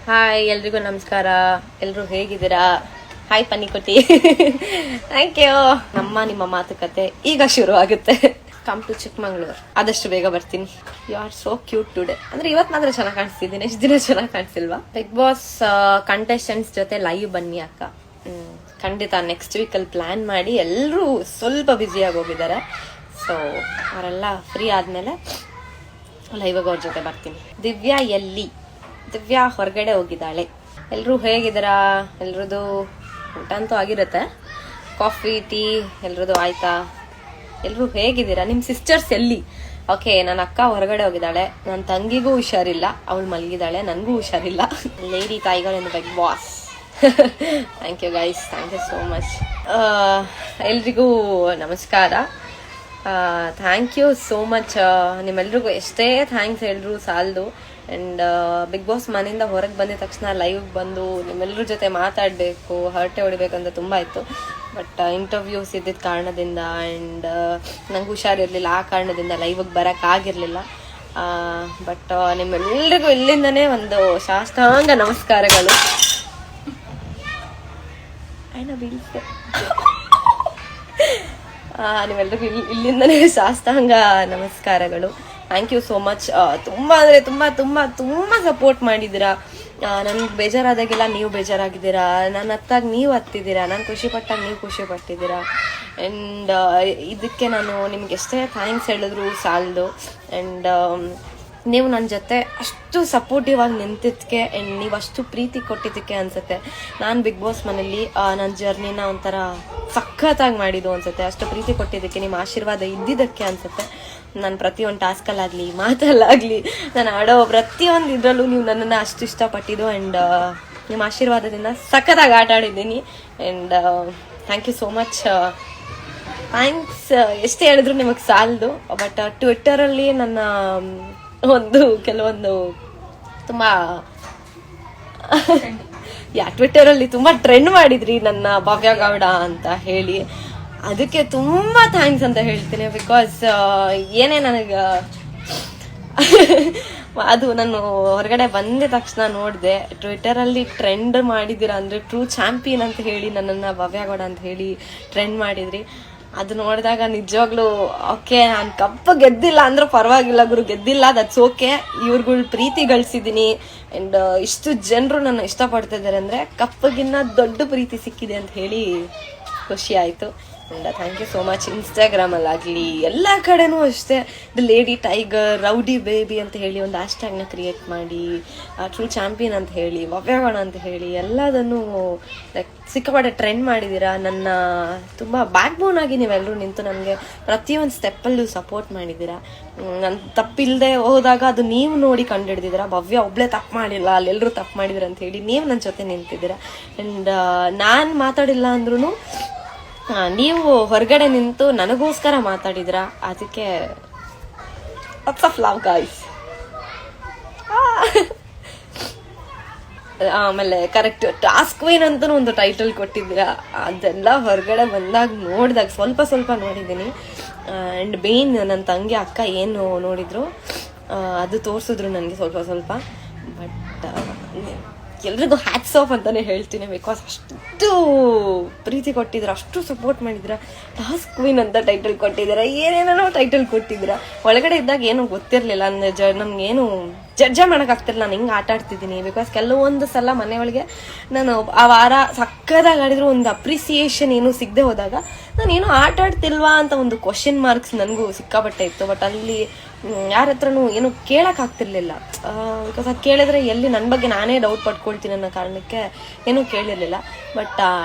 Hi, ಎಲ್ರಿಗೂ ನಮಸ್ಕಾರ. ಎಲ್ರು ಹೇಗಿದ್ದೀರಾ? ಹಾಯ್ ಪನ್ನಿಕೊಟ್ಟಿ. Thank you. ನಿಮ್ಮ ಮಾತುಕತೆ ಈಗ ಶುರು ಆಗುತ್ತೆ. Come to Chikmagalur. ಆದಷ್ಟು ಬೇಗ ಬರ್ತೀನಿ. You are so cute today. ಅಂದ್ರೆ ಇವತ್ತು ಮಾತ್ರ ಚೆನ್ನಾಗಿ ಕಾಣಿಸ್ತಿದ್ದೀನಿ, ಎಷ್ಟು ದಿನ ಚೆನ್ನಾಗಿ ಕಾಣಿಸಿಲ್ವಾ? ಬಿಗ್ ಬಾಸ್ ಕಂಟೆಸ್ಟೆಂಟ್ಸ್ ಜೊತೆ ಲೈವ್ ಬನ್ನಿ ಅಕ್ಕ. ಖಂಡಿತ ನೆಕ್ಸ್ಟ್ ವೀಕಲ್ಲಿ ಪ್ಲಾನ್ ಮಾಡಿ. ಎಲ್ಲರೂ ಸ್ವಲ್ಪ ಬ್ಯುಸಿಯಾಗಿ ಹೋಗಿದ್ದಾರೆ. ಸೊ ಅವರೆಲ್ಲ ಫ್ರೀ ಆದ್ಮೇಲೆ ಲೈವ್ ಅವ್ರ ಜೊತೆ ಬರ್ತೀನಿ. ದಿವ್ಯಾ ಹೊರಗಡೆ ಹೋಗಿದ್ದಾಳೆ. ಎಲ್ರೂ ಹೇಗಿದ್ದೀರಾ? ಎಲ್ರದ್ದು ಊಟ ಅಂತೂ ಆಗಿರುತ್ತೆ. ಕಾಫಿ ಟೀ ಎಲ್ರದ್ದು ಆಯ್ತಾ? ಎಲ್ರು ಹೇಗಿದ್ದೀರಾ? ನಿಮ್ ಸಿಸ್ಟರ್ಸ್ ಎಲ್ಲಿ? ಓಕೆ, ನನ್ನ ಅಕ್ಕ ಹೊರಗಡೆ ಹೋಗಿದ್ದಾಳೆ. ನನ್ನ ತಂಗಿಗೂ ಹುಷಾರಿಲ್ಲ, ಅವಳು ಮಲಗಿದ್ದಾಳೆ. ನನಗೂ ಹುಷಾರಿಲ್ಲ. Lady tiger in big Boss. Thank you guys, thank you so much. ಎಲ್ರಿಗೂ ನಮಸ್ಕಾರ. Thank you so much. ನಿಮ್ಮೆಲ್ರಿಗೂ ಎಷ್ಟೇ ಥ್ಯಾಂಕ್ಸ್ ಹೇಳಿದ್ರು ಸಾಲದು. ಆ್ಯಂಡ್ ಬಿಗ್ ಬಾಸ್ ಮನೆಯಿಂದ ಹೊರಗೆ ಬಂದಿದ ತಕ್ಷಣ ಲೈವ್ ಬಂದು ನಿಮ್ಮೆಲ್ಲರ ಜೊತೆ ಮಾತಾಡಬೇಕು, ಹರಟೆ ಹೊಡಿಬೇಕಂತ ತುಂಬ ಇತ್ತು. ಬಟ್ ಇಂಟರ್ವ್ಯೂಸ್ ಇದ್ದಿದ್ದ ಕಾರಣದಿಂದ ಆ್ಯಂಡ್ ನಂಗೆ ಹುಷಾರಿರಲಿಲ್ಲ, ಆ ಕಾರಣದಿಂದ ಲೈವಿಗೆ ಬರೋಕ್ಕಾಗಿರಲಿಲ್ಲ. ಬಟ್ ನಿಮ್ಮೆಲ್ಲರಿಗೂ ಇಲ್ಲಿಂದನೇ ಒಂದು ಸಾಷ್ಟಾಂಗ ನಮಸ್ಕಾರಗಳು. ನೀವೆಲ್ರಿಗೂ ಇಲ್ಲಿಂದನೇ ಶಾಸ್ತಾಂಗ ನಮಸ್ಕಾರಗಳು. Thank you so much. ತುಂಬಾ ಅಂದ್ರೆ ತುಂಬಾ ಸಪೋರ್ಟ್ ಮಾಡಿದ್ದೀರಾ. ನನ್ಗೆ ಬೇಜಾರಾದಾಗೆಲ್ಲ ನೀವು ಬೇಜಾರಾಗಿದ್ದೀರಾ, ನಾನು ಹತ್ತಾಗ ನೀವು ಹತ್ತಿದ್ದೀರಾ, ನಾನು ಖುಷಿ ಪಟ್ಟಾಗ ನೀವು ಖುಷಿ ಪಟ್ಟಿದ್ದೀರಾ. ಆ್ಯಂಡ್ ಇದಕ್ಕೆ ನಾನು ನಿಮ್ಗೆ ಎಷ್ಟೇ ಥ್ಯಾಂಕ್ಸ್ ಹೇಳಿದ್ರು ಸಾಲದು. ಆ್ಯಂಡ್ ನೀವು ನನ್ನ ಜೊತೆ ಅಷ್ಟು ಸಪೋರ್ಟಿವ್ ಆಗಿ ನಿಂತಿದ್ದಕ್ಕೆ ಆ್ಯಂಡ್ ನೀವು ಅಷ್ಟು ಪ್ರೀತಿ ಕೊಟ್ಟಿದ್ದಕ್ಕೆ ಅನ್ಸುತ್ತೆ. ನಾನು ಬಿಗ್ ಬಾಸ್ ಮನೇಲಿ ನನ್ನ ಜರ್ನಿನ ಒಂಥರ ಸಖತ್ತಾಗಿ ಮಾಡಿದ್ದು ಅನ್ಸುತ್ತೆ. ಅಷ್ಟು ಪ್ರೀತಿ ಕೊಟ್ಟಿದ್ದಕ್ಕೆ, ನಿಮ್ಮ ಆಶೀರ್ವಾದ ಇದ್ದಿದ್ದಕ್ಕೆ ಅನ್ಸುತ್ತೆ. ನಾನು ಪ್ರತಿಯೊಂದು ಟಾಸ್ಕಲ್ಲಾಗಲಿ ಮಾತಲ್ಲಾಗಲಿ ನಾನು ಆಡೋ ಪ್ರತಿಯೊಂದು ಇದರಲ್ಲೂ ನೀವು ನನ್ನನ್ನು ಅಷ್ಟು ಇಷ್ಟಪಟ್ಟಿದ್ದು. ಆ್ಯಂಡ್ ನಿಮ್ಮ ಆಶೀರ್ವಾದದಿಂದ ಸಖತ್ತಾಗಿ ಆಟ ಆಡಿದ್ದೀನಿ. And thank you so much. Thanks ಎಷ್ಟೇ ಹೇಳಿದ್ರು ನಿಮಗೆ ಸಾಲದು. ಬಟ್ ಟ್ವಿಟ್ಟರಲ್ಲಿ ನನ್ನ ಕೆಲವೊಂದು ತುಂಬ ಟ್ವಿಟ್ಟರಲ್ಲಿ ತುಂಬ ಟ್ರೆಂಡ್ ಮಾಡಿದ್ರಿ ನನ್ನ ಭವ್ಯ ಗೌಡ ಅಂತ ಹೇಳಿ. ಅದಕ್ಕೆ ತುಂಬ ಥ್ಯಾಂಕ್ಸ್ ಅಂತ ಹೇಳ್ತೀನಿ. ಬಿಕಾಸ್ ಏನೇ ನನಗೆ ಅದು ನಾನು ಹೊರಗಡೆ ಬಂದ ತಕ್ಷಣ ನೋಡಿದೆ, ಟ್ವಿಟ್ಟರಲ್ಲಿ ಟ್ರೆಂಡ್ ಮಾಡಿದ್ದೀರಾ ಅಂದರೆ ಟ್ರೂ ಚಾಂಪಿಯನ್ ಅಂತ ಹೇಳಿ ನನ್ನನ್ನು ಭವ್ಯ ಗೌಡ ಅಂತ ಹೇಳಿ ಟ್ರೆಂಡ್ ಮಾಡಿದ್ರಿ. ಅದು ನೋಡಿದಾಗ ನಿಜವಾಗ್ಲೂ ಓಕೆ, ನಾನು ಕಪ್ಪು ಗೆದ್ದಿಲ್ಲ ಅಂದ್ರೆ ಪರವಾಗಿಲ್ಲ ಗುರು, ಗೆದ್ದಿಲ್ಲ ದಟ್ಸ್ ಓಕೆ. ಇವ್ರುಗಳ ಪ್ರೀತಿ ಗಳಿಸಿದ್ದೀನಿ. ಆ್ಯಂಡ್ ಇಷ್ಟು ಜನರು ನನ್ನ ಇಷ್ಟಪಡ್ತಿದ್ದಾರೆ ಅಂದರೆ ಕಪ್ಪಗಿನ್ನ ದೊಡ್ಡ ಪ್ರೀತಿ ಸಿಕ್ಕಿದೆ ಅಂತ ಹೇಳಿ ಖುಷಿ ಆಯಿತು. And thank you so much. ಇನ್ಸ್ಟಾಗ್ರಾಮಲ್ಲಾಗಲಿ ಎಲ್ಲ ಕಡೆನೂ ಅಷ್ಟೇ the lady tiger, rowdy baby ಅಂತ ಹೇಳಿ ಒಂದು ಹ್ಯಾಶ್ಟ್ಯಾಗ್ನ ಕ್ರಿಯೇಟ್ ಮಾಡಿ, ಟ್ರೂ ಚಾಂಪಿಯನ್ ಅಂತ ಹೇಳಿ, ಭವ್ಯಗೌಡ ಅಂತ ಹೇಳಿ ಎಲ್ಲದನ್ನು ಲೈಕ್ ಸಿಕ್ಕಾಪಟ್ಟೆ ಟ್ರೆಂಡ್ ಮಾಡಿದ್ದೀರಾ. ನನ್ನ ತುಂಬ ಬ್ಯಾಕ್ ಬೋನ್ ಆಗಿ ನೀವೆಲ್ಲರೂ ನಿಂತು ನನಗೆ ಪ್ರತಿಯೊಂದು ಸ್ಟೆಪ್ಪಲ್ಲೂ ಸಪೋರ್ಟ್ ಮಾಡಿದ್ದೀರಾ. ನನ್ನ ತಪ್ಪಿಲ್ಲದೆ ಹೋದಾಗ ಅದು ನೀವು ನೋಡಿ ಕಂಡುಹಿಡ್ದಿದ್ದೀರಾ. ಭವ್ಯ ಒಬ್ಬಳೇ ತಪ್ಪು ಮಾಡಿಲ್ಲ, ಅಲ್ಲೆಲ್ಲರೂ ತಪ್ಪು ಮಾಡಿದ್ದೀರ ಅಂತ ಹೇಳಿ ನೀವು ನನ್ನ ಜೊತೆ ನಿಂತಿದ್ದೀರಾ. ಆ್ಯಂಡ್ ನಾನು ಮಾತಾಡಿಲ್ಲ ಅಂದ್ರೂ ನೀವು ಹೊರಗಡೆ ನಿಂತು ನನಗೋಸ್ಕರ ಮಾತಾಡಿದ್ರ. ಅದಕ್ಕೆ ಲಾಟ್ಸ್ ಆಫ್ ಲವ್ ಗೈಸ್. ಆಮೇಲೆ ಕರೆಕ್ಟ್ ಟಾಸ್ಕ್ ಕ್ವೀನ್ ಅಂತೂ ಒಂದು ಟೈಟಲ್ ಕೊಟ್ಟಿದ್ದೀರಾ. ಅದೆಲ್ಲ ಹೊರಗಡೆ ಬಂದಾಗ ನೋಡಿದಾಗ ಸ್ವಲ್ಪ ನೋಡಿದ್ದೀನಿ. ಆ್ಯಂಡ್ ಮೇನ್ ನನ್ನ ತಂಗಿ ಅಕ್ಕ ಏನು ನೋಡಿದ್ರು ಅದು ತೋರಿಸಿದ್ರು ನನಗೆ ಸ್ವಲ್ಪ. ಬಟ್ ಎಲ್ರಿಗೂ ಹ್ಯಾಟ್ಸ್ ಆಫ್ ಅಂತಾನೆ ಹೇಳ್ತೀನಿ. ಬಿಕಾಸ್ ಅಷ್ಟು ಪ್ರೀತಿ ಕೊಟ್ಟಿದ್ರ, ಅಷ್ಟು ಸಪೋರ್ಟ್ ಮಾಡಿದ್ರ. ಟಾಸ್ಕ್ ಕ್ವೀನ್ ಅಂತ ಟೈಟಲ್ ಕೊಟ್ಟಿದ್ದೀರಾ, ಏನೇನೋ ಟೈಟಲ್ ಕೊಟ್ಟಿದ್ದೀರಾ. ಒಳಗಡೆ ಇದ್ದಾಗ ಏನೂ ಗೊತ್ತಿರಲಿಲ್ಲ, ಅಂದರೆ ನಮ್ಗೇನು ಜಡ್ಜೆ ಮಾಡೋಕ್ಕಾಗ್ತಿರಲಿಲ್ಲ ನಾನು ಹಿಂಗೆ ಆಟ ಆಡ್ತಿದ್ದೀನಿ. ಬಿಕಾಸ್ ಕೆಲವೊಂದು ಸಲ ಮನೆಯೊಳಗೆ ನಾನು ಆ ವಾರ ಸಕ್ಕದಾಗಿ ಆಡಿದ್ರು ಒಂದು ಅಪ್ರಿಸಿಯೇಷನ್ ಏನು ಸಿಗದೆ ಹೋದಾಗ ನಾನು ಏನೋ ಆಟ ಆಡ್ತಿಲ್ವಾ ಅಂತ ಒಂದು ಕ್ವಶನ್ ಮಾರ್ಕ್ಸ್ ನನಗೂ ಸಿಕ್ಕಾಪಟ್ಟೆ ಇತ್ತು. ಬಟ್ ಅಲ್ಲಿ ಯಾರ ಹತ್ರನೂ ಏನು ಕೇಳೋಕ್ಕಾಗ್ತಿರ್ಲಿಲ್ಲ. ಬಿಕಾಸ್ ಅದು ಕೇಳಿದ್ರೆ ಎಲ್ಲಿ ನನ್ನ ಬಗ್ಗೆ ನಾನೇ ಡೌಟ್ ಪಡ್ಕೊಳ್ತೀನಿ ಅನ್ನೋ ಕಾರಣಕ್ಕೆ ಏನೂ ಕೇಳಿರಲಿಲ್ಲ. ಬಟ್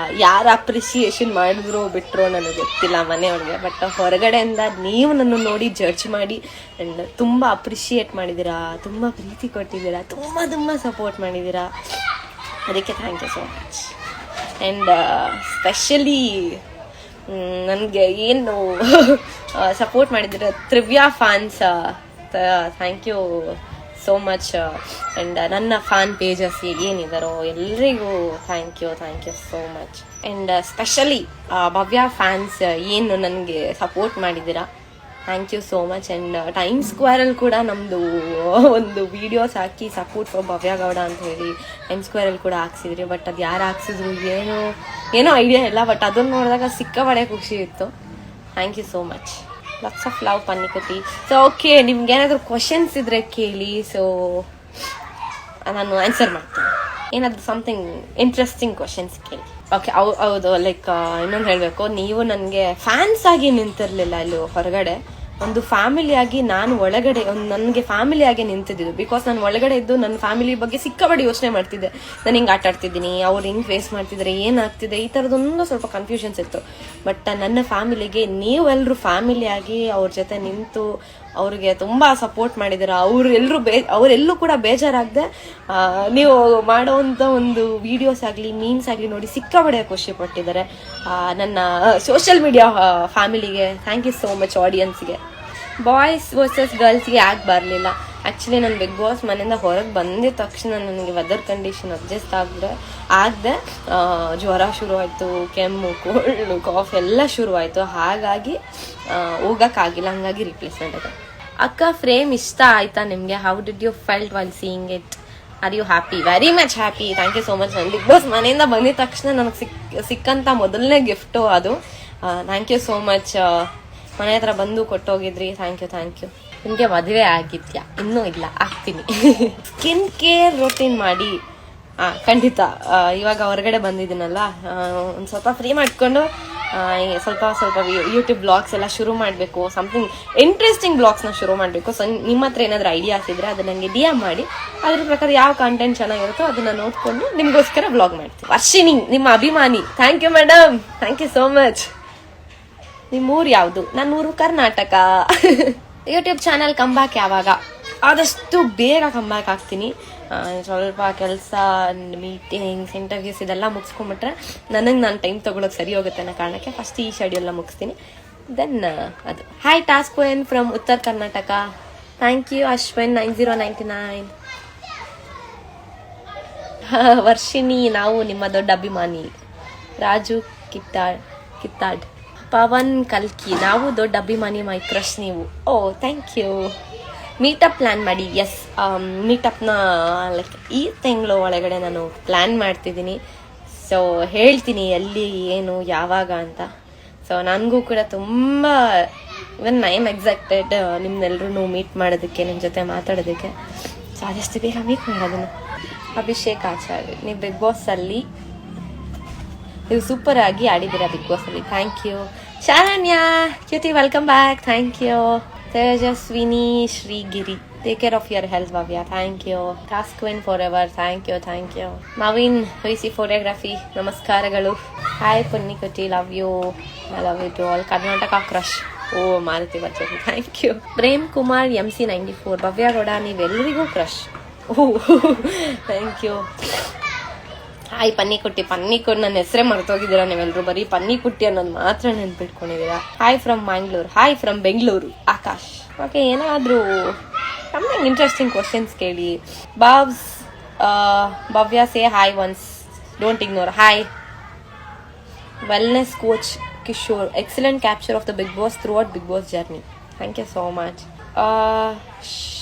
ಯಾರು ಅಪ್ರಿಸಿಯೇಷನ್ ಮಾಡಿದ್ರು ಬಿಟ್ಟರು ನನಗೆ ಗೊತ್ತಿಲ್ಲ ಮನೆಯೊಳಗೆ. ಬಟ್ ಹೊರಗಡೆಯಿಂದ ನೀವು ನನ್ನ ನೋಡಿ ಜಡ್ಜ್ ಮಾಡಿ ಆ್ಯಂಡ್ ತುಂಬ ಅಪ್ರಿಷಿಯೇಟ್ ಮಾಡಿದ್ದೀರಾ, ತುಂಬ ಪ್ರೀತಿ ಕೊಟ್ಟಿದ್ದೀರಾ, ತುಂಬ ಸಪೋರ್ಟ್ ಮಾಡಿದ್ದೀರಾ. ಅದಕ್ಕೆ thank you so much. And specially ನನಗೆ ಏನು ಸಪೋರ್ಟ್ ಮಾಡಿದ್ದೀರ Trivya fans, thank you so much. And ನನ್ನ ಫ್ಯಾನ್ ಪೇಜಸ್ ಏನಿದಾರೋ ಎಲ್ರಿಗೂ thank you so much. And specially Bhavya fans ಏನು ನನಗೆ ಸಪೋರ್ಟ್ ಮಾಡಿದ್ದೀರಾ, thank you so much. And time ಸ್ಕ್ವೇರಲ್ಲಿ ಕೂಡ ನಮ್ಮದು ಒಂದು ವೀಡಿಯೋಸ್ ಹಾಕಿ ಸಪೋರ್ಟ್ ಫಾರ್ ಭವ್ಯ ಗೌಡ ಅಂತ ಹೇಳಿ ಟೈಮ್ ಸ್ಕ್ವೇರಲ್ಲಿ ಕೂಡ ಹಾಕ್ಸಿದ್ರಿ. ಬಟ್ ಅದು ಯಾರು ಹಾಕ್ಸಿದ್ರು ಏನೋ ಐಡಿಯಾ ಇಲ್ಲ. ಬಟ್ ಅದನ್ನು ನೋಡಿದಾಗ ಸಿಕ್ಕಾಪಟ್ಟೆ ಖುಷಿ ಇತ್ತು. Thank you so much. Lots of love Pannikutti. So okay, ನಿಮ್ಗೆ ಏನಾದರೂ ಕ್ವಶನ್ಸ್ ಇದ್ರೆ ಕೇಳಿ. ಸೊ ನಾನು ಆನ್ಸರ್ ಮಾಡ್ತೀನಿ. ಏನಾದರೂ ಸಮಥಿಂಗ್ ಇಂಟ್ರೆಸ್ಟಿಂಗ್ ಕ್ವಶನ್ಸ್ ಕೇಳಿ. ಓಕೆ, ಹೌದು. ಲೈಕ್ ಇನ್ನೊಂದು ಹೇಳಬೇಕು, ನೀವು ನನಗೆ ಫ್ಯಾನ್ಸ್ ಆಗಿ ನಿಂತಿರಲಿಲ್ಲ ಇಲ್ಲಿ ಹೊರಗಡೆ. ಒಂದು ಫ್ಯಾಮಿಲಿಯಾಗಿ ನಾನು ಒಳಗಡೆ ನನಗೆ ಫ್ಯಾಮಿಲಿಯಾಗಿ ನಿಂತಿದ್ದು. ಬಿಕಾಸ್ ನಾನು ಒಳಗಡೆ ಇದ್ದು ನನ್ನ ಫ್ಯಾಮಿಲಿ ಬಗ್ಗೆ ಸಿಕ್ಕಾಪಟ್ಟೆ ಯೋಚನೆ ಮಾಡ್ತಿದ್ದೆ. ನಾನು ಹಿಂಗೆ ಆಟ ಆಡ್ತಿದ್ದೀನಿ, ಅವ್ರು ಹಿಂಗೆ ಫೇಸ್ ಮಾಡ್ತಿದ್ರೆ ಏನಾಗ್ತಿದೆ, ಈ ಥರದೊಂದು ಸ್ವಲ್ಪ ಕನ್ಫ್ಯೂಷನ್ಸ್ ಇತ್ತು. ಬಟ್ ನನ್ನ ಫ್ಯಾಮಿಲಿಗೆ ನೀವೆಲ್ಲರೂ ಫ್ಯಾಮಿಲಿಯಾಗಿ ಅವ್ರ ಜೊತೆ ನಿಂತು ಅವ್ರಿಗೆ ತುಂಬ ಸಪೋರ್ಟ್ ಮಾಡಿದ್ದೀರ. ಅವರೆಲ್ಲೂ ಕೂಡ ಬೇಜಾರಾಗದೆ ನೀವು ಮಾಡೋವಂಥ ಒಂದು ವೀಡಿಯೋಸ್ ಆಗಲಿ ಮೀಮ್ಸ್ ಆಗಲಿ ನೋಡಿ ಸಿಕ್ಕಾಪಟ್ಟೆ ಖುಷಿ ಪಟ್ಟಿದ್ದಾರೆ. ನನ್ನ ಸೋಷಿಯಲ್ ಮೀಡಿಯಾ ಫ್ಯಾಮಿಲಿಗೆ ಥ್ಯಾಂಕ್ ಯು ಸೋ ಮಚ್. ಆಡಿಯನ್ಸ್ಗೆ ಬಾಯ್ಸ್ ವರ್ಸಸ್ ಗರ್ಲ್ಸ್ಗೆ ಯಾಕೆ ಬರಲಿಲ್ಲ? ಆ್ಯಕ್ಚುಲಿ ನಾನು ಬಿಗ್ ಬಾಸ್ ಮನೆಯಿಂದ ಹೊರಗೆ ಬಂದಿದ ತಕ್ಷಣ ನನಗೆ ವೆದರ್ ಕಂಡೀಷನ್ ಅಡ್ಜಸ್ಟ್ ಆಗದೆ ಜ್ವರ ಶುರುವಾಯಿತು, ಕೆಮ್ಮು, ಕೋಲ್ಡು, ಕಾಫ್ ಎಲ್ಲ ಶುರುವಾಯಿತು. ಹಾಗಾಗಿ ಹೋಗೋಕ್ಕಾಗಿಲ್ಲ. ಹಂಗಾಗಿ ರಿಪ್ಲೇಸ್ಮೆಂಟ್ ಆಯಿತು. ಅಕ್ಕ, ಫ್ರೇಮ್ ಇಷ್ಟ ಆಯ್ತಾ ನಿಮಗೆ? How did you felt while seeing it? Are you happy? Very much happy. Thank you so much. ನಾನು ಬಿಗ್ ಬಾಸ್ ಮನೆಯಿಂದ ಬಂದಿದ ತಕ್ಷಣ ನನಗೆ ಸಿಕ್ಕಂಥ ಮೊದಲನೇ ಗಿಫ್ಟು ಅದು. Thank you so much. ಮನೆ ಹತ್ರ ಬಂದು ಕೊಟ್ಟೋಗಿದ್ರಿ. Thank you. ನಿಮಗೆ ಮದುವೆ ಆಗಿದ್ಯಾ? ಇನ್ನೂ ಇಲ್ಲ, ಆಗ್ತೀನಿ. ಸ್ಕಿನ್ ಕೇರ್ ರೊಟೀನ್ ಮಾಡಿ. ಖಂಡಿತ. ಇವಾಗ ಹೊರಗಡೆ ಬಂದಿದ್ದೀನಲ್ಲ, ಒಂದು ಸ್ವಲ್ಪ ಫ್ರೀ ಮಾಡಿಕೊಂಡು ಸ್ವಲ್ಪ ಯೂಟ್ಯೂಬ್ ಬ್ಲಾಗ್ಸ್ ಎಲ್ಲ ಶುರು ಮಾಡಬೇಕು. ಸಮಥಿಂಗ್ ಇಂಟ್ರೆಸ್ಟಿಂಗ್ ಬ್ಲಾಗ್ಸ್ನ ಶುರು ಮಾಡಬೇಕು. ಸೊ ನಿಮ್ಮ ಹತ್ರ ಏನಾದರೂ ಐಡಿಯಾಸ್ ಇದ್ದರೆ ಅದು ನನಗೆ DM ಮಾಡಿ. ಅದ್ರ ಪ್ರಕಾರ ಯಾವ ಕಂಟೆಂಟ್ ಚೆನ್ನಾಗಿರುತ್ತೋ ಅದನ್ನು ನೋಡಿಕೊಂಡು ನಿಮಗೋಸ್ಕರ ಬ್ಲಾಗ್ ಮಾಡ್ತೀನಿ. ವರ್ಷಿಣಿ, ನಿಮ್ಮ ಅಭಿಮಾನಿ. Thank you madam. Thank you so much. ನಿಮ್ಮೂರು ಯಾವುದು? ನನ್ನ ಊರು ಕರ್ನಾಟಕ. ಯೂಟ್ಯೂಬ್ ಚಾನಲ್ ಕಂಬ್ಯಾಕ್ ಯಾವಾಗ? ಆದಷ್ಟು ಬೇಗ ಕಂಬ್ಯಾಕ್ ಆಗ್ತೀನಿ. ಸ್ವಲ್ಪ ಕೆಲಸ, ಮೀಟಿಂಗ್ಸ್, ಇಂಟರ್ವ್ಯೂಸ್ ಇದೆಲ್ಲ ಮುಗಿಸ್ಕೊಂಬಿಟ್ರೆ ನಾನು ಟೈಮ್ ತೊಗೊಳೋಕೆ ಸರಿ ಹೋಗುತ್ತೆ ಅನ್ನೋ ಕಾರಣಕ್ಕೆ ಫಸ್ಟ್ ಈ ಶೆಡ್ಯೂಲ್ನ ಮುಗಿಸ್ತೀನಿ. ದೆನ್ ಅದು. Hi task queen from Uttara Karnataka. Thank you Ashwin 9099. Varshini, ನಾವು ನಿಮ್ಮ ದೊಡ್ಡ ಅಭಿಮಾನಿ. ರಾಜು ಕಿತ್ತಾಡ್. ಪವನ್ ಕಲ್ಕಿ, ನಾವು ದೊಡ್ಡ ಅಭಿಮಾನಿ. ಮೈ ಕ್ರಶ್ ನೀವು. ಓ, ಥ್ಯಾಂಕ್ ಯು. ಮೀಟಪ್ ಪ್ಲ್ಯಾನ್ ಮಾಡಿ. ಎಸ್, ಮೀಟಪ್ನ ಲೈಕ್ ಈ ತಿಂಗಳು ಒಳಗಡೆ ನಾನು ಪ್ಲ್ಯಾನ್ ಮಾಡ್ತಿದ್ದೀನಿ. ಸೊ ಹೇಳ್ತೀನಿ ಎಲ್ಲಿ, ಏನು, ಯಾವಾಗ ಅಂತ. ಸೊ ನನಗೂ ಕೂಡ ತುಂಬ ಇವನ್ ಐ ಆಮ್ ಎಕ್ಸೈಟೆಡ್ ನಿಮ್ನೆಲ್ಲರೂ ಮೀಟ್ ಮಾಡೋದಕ್ಕೆ, ನಿಮ್ಮ ಜೊತೆ ಮಾತಾಡೋದಕ್ಕೆ. ಸೊ ಆದಷ್ಟು ಬೇಗ ಮೀಟ್ ಮಾಡೋದನ್ನು. ಅಭಿಷೇಕ್ ಆಚಾರ್ಯ, ನೀವು ಬಿಗ್ ಬಾಸಲ್ಲಿ ನೀವು ಸೂಪರ್ ಆಗಿ ಆಡಿದ್ದೀರಾ ಬಿಗ್ ಬಾಸಲ್ಲಿ. Thank you. Sharanya cutie, welcome back. Thank you. Tejaswini Shrigiri, take care of your health Bhavya. Thank you. Task queen forever. Thank you. Naveen VC photography, ನಮಸ್ಕಾರಗಳು. Hi Pannikutti, love you. I love you too all. Karnataka crush. Oh, Maruti Bachchari. Thank you. Prem Kumar MC 94, Bhavya Gowda ನೀವೆಲ್ಲರಿಗೂ crush. Oh, thank you. Hi Pannikutti. ನನ್ನ ಹೆಸರೇ ಮರ್ತೋಗಿದ್ದೀರಾ ನೀವೆಲ್ಲರೂ, ಬರೀ ಪನ್ನಿಕುಟ್ಟಿ ಅನ್ನೋದು ಮಾತ್ರ ನೆನ್ಪಿಟ್ಕೊಂಡಿದ್ದೀರಾ. Hi from Mangalore. Hi from Bengaluru. Akash. Okay, ಏನಾದರೂ ಸಮಥಿಂಗ್ ಇಂಟ್ರೆಸ್ಟಿಂಗ್ ಕ್ವಶನ್ಸ್ ಕೇಳಿ. Bhavya say hi once, don't ignore. Hi. Wellness coach Kishore, excellent capture of the big boss throughout big boss journey. Thank you so much.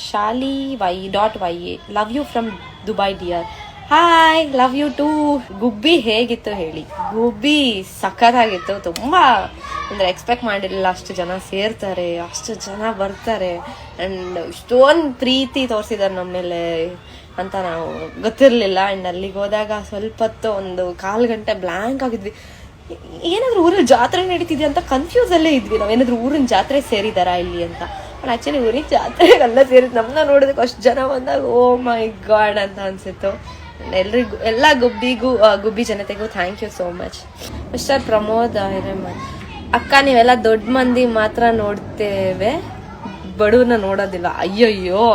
Shali YA, love you from Dubai dear. Hi, love you too. Gubbi ಹೇಗಿತ್ತು ಹೇಳಿ? ಗುಬ್ಬಿ ಸಖತ್ತಾಗಿತ್ತು. ತುಂಬ ಅಂದರೆ expect ಮಾಡಿರಲಿಲ್ಲ ಅಷ್ಟು ಜನ ಸೇರ್ತಾರೆ, ಅಷ್ಟು ಜನ ಬರ್ತಾರೆ, ಆ್ಯಂಡ್ ಇಷ್ಟೊಂದು ಪ್ರೀತಿ ತೋರಿಸಿದ್ದಾರೆ ನಮ್ಮ ಮೇಲೆ ಅಂತ ನಾವು ಗೊತ್ತಿರಲಿಲ್ಲ. ಆ್ಯಂಡ್ ಅಲ್ಲಿಗೆ ಹೋದಾಗ ಸ್ವಲ್ಪ ಹೊತ್ತು ಒಂದು 1/4 ಗಂಟೆ ಬ್ಲ್ಯಾಂಕ್ ಆಗಿದ್ವಿ. ಏನಾದರೂ ಊರಲ್ಲಿ ಜಾತ್ರೆ ನಡೀತಿದೆ ಅಂತ ಕನ್ಫ್ಯೂಸಲ್ಲೇ ಇದ್ವಿ. ನಾವೇನಾದರೂ ಊರಿನ ಜಾತ್ರೆ ಸೇರಿದಾರಾ ಇಲ್ಲಿ ಅಂತ. ಬಟ್ ಆ್ಯಕ್ಚುಲಿ ಊರಿನ ಜಾತ್ರೆಗೆಲ್ಲ ಸೇರಿದ್ದು. ನಮ್ಮನ್ನ ನೋಡೋದಕ್ಕೆ ಅಷ್ಟು ಜನ ಬಂದಾಗ ಓ ಮೈ ಗಾಡ್ ಅಂತ ಅನಿಸಿತ್ತು. ಎಲ್ಲ ಗುಬ್ಬಿ ಜನತೆಗೂ thank you so much. Mister Pramod Hireman, ಅಕ್ಕ ನೀವೆಲ್ಲ ದೊಡ್ಡ ಮಂದಿ ಮಾತ್ರ ನೋಡ್ತೇವೆ, ಬಡವ್ರನ್ನ ನೋಡೋದಿಲ್ಲ. ಅಯ್ಯಯ್ಯೋ,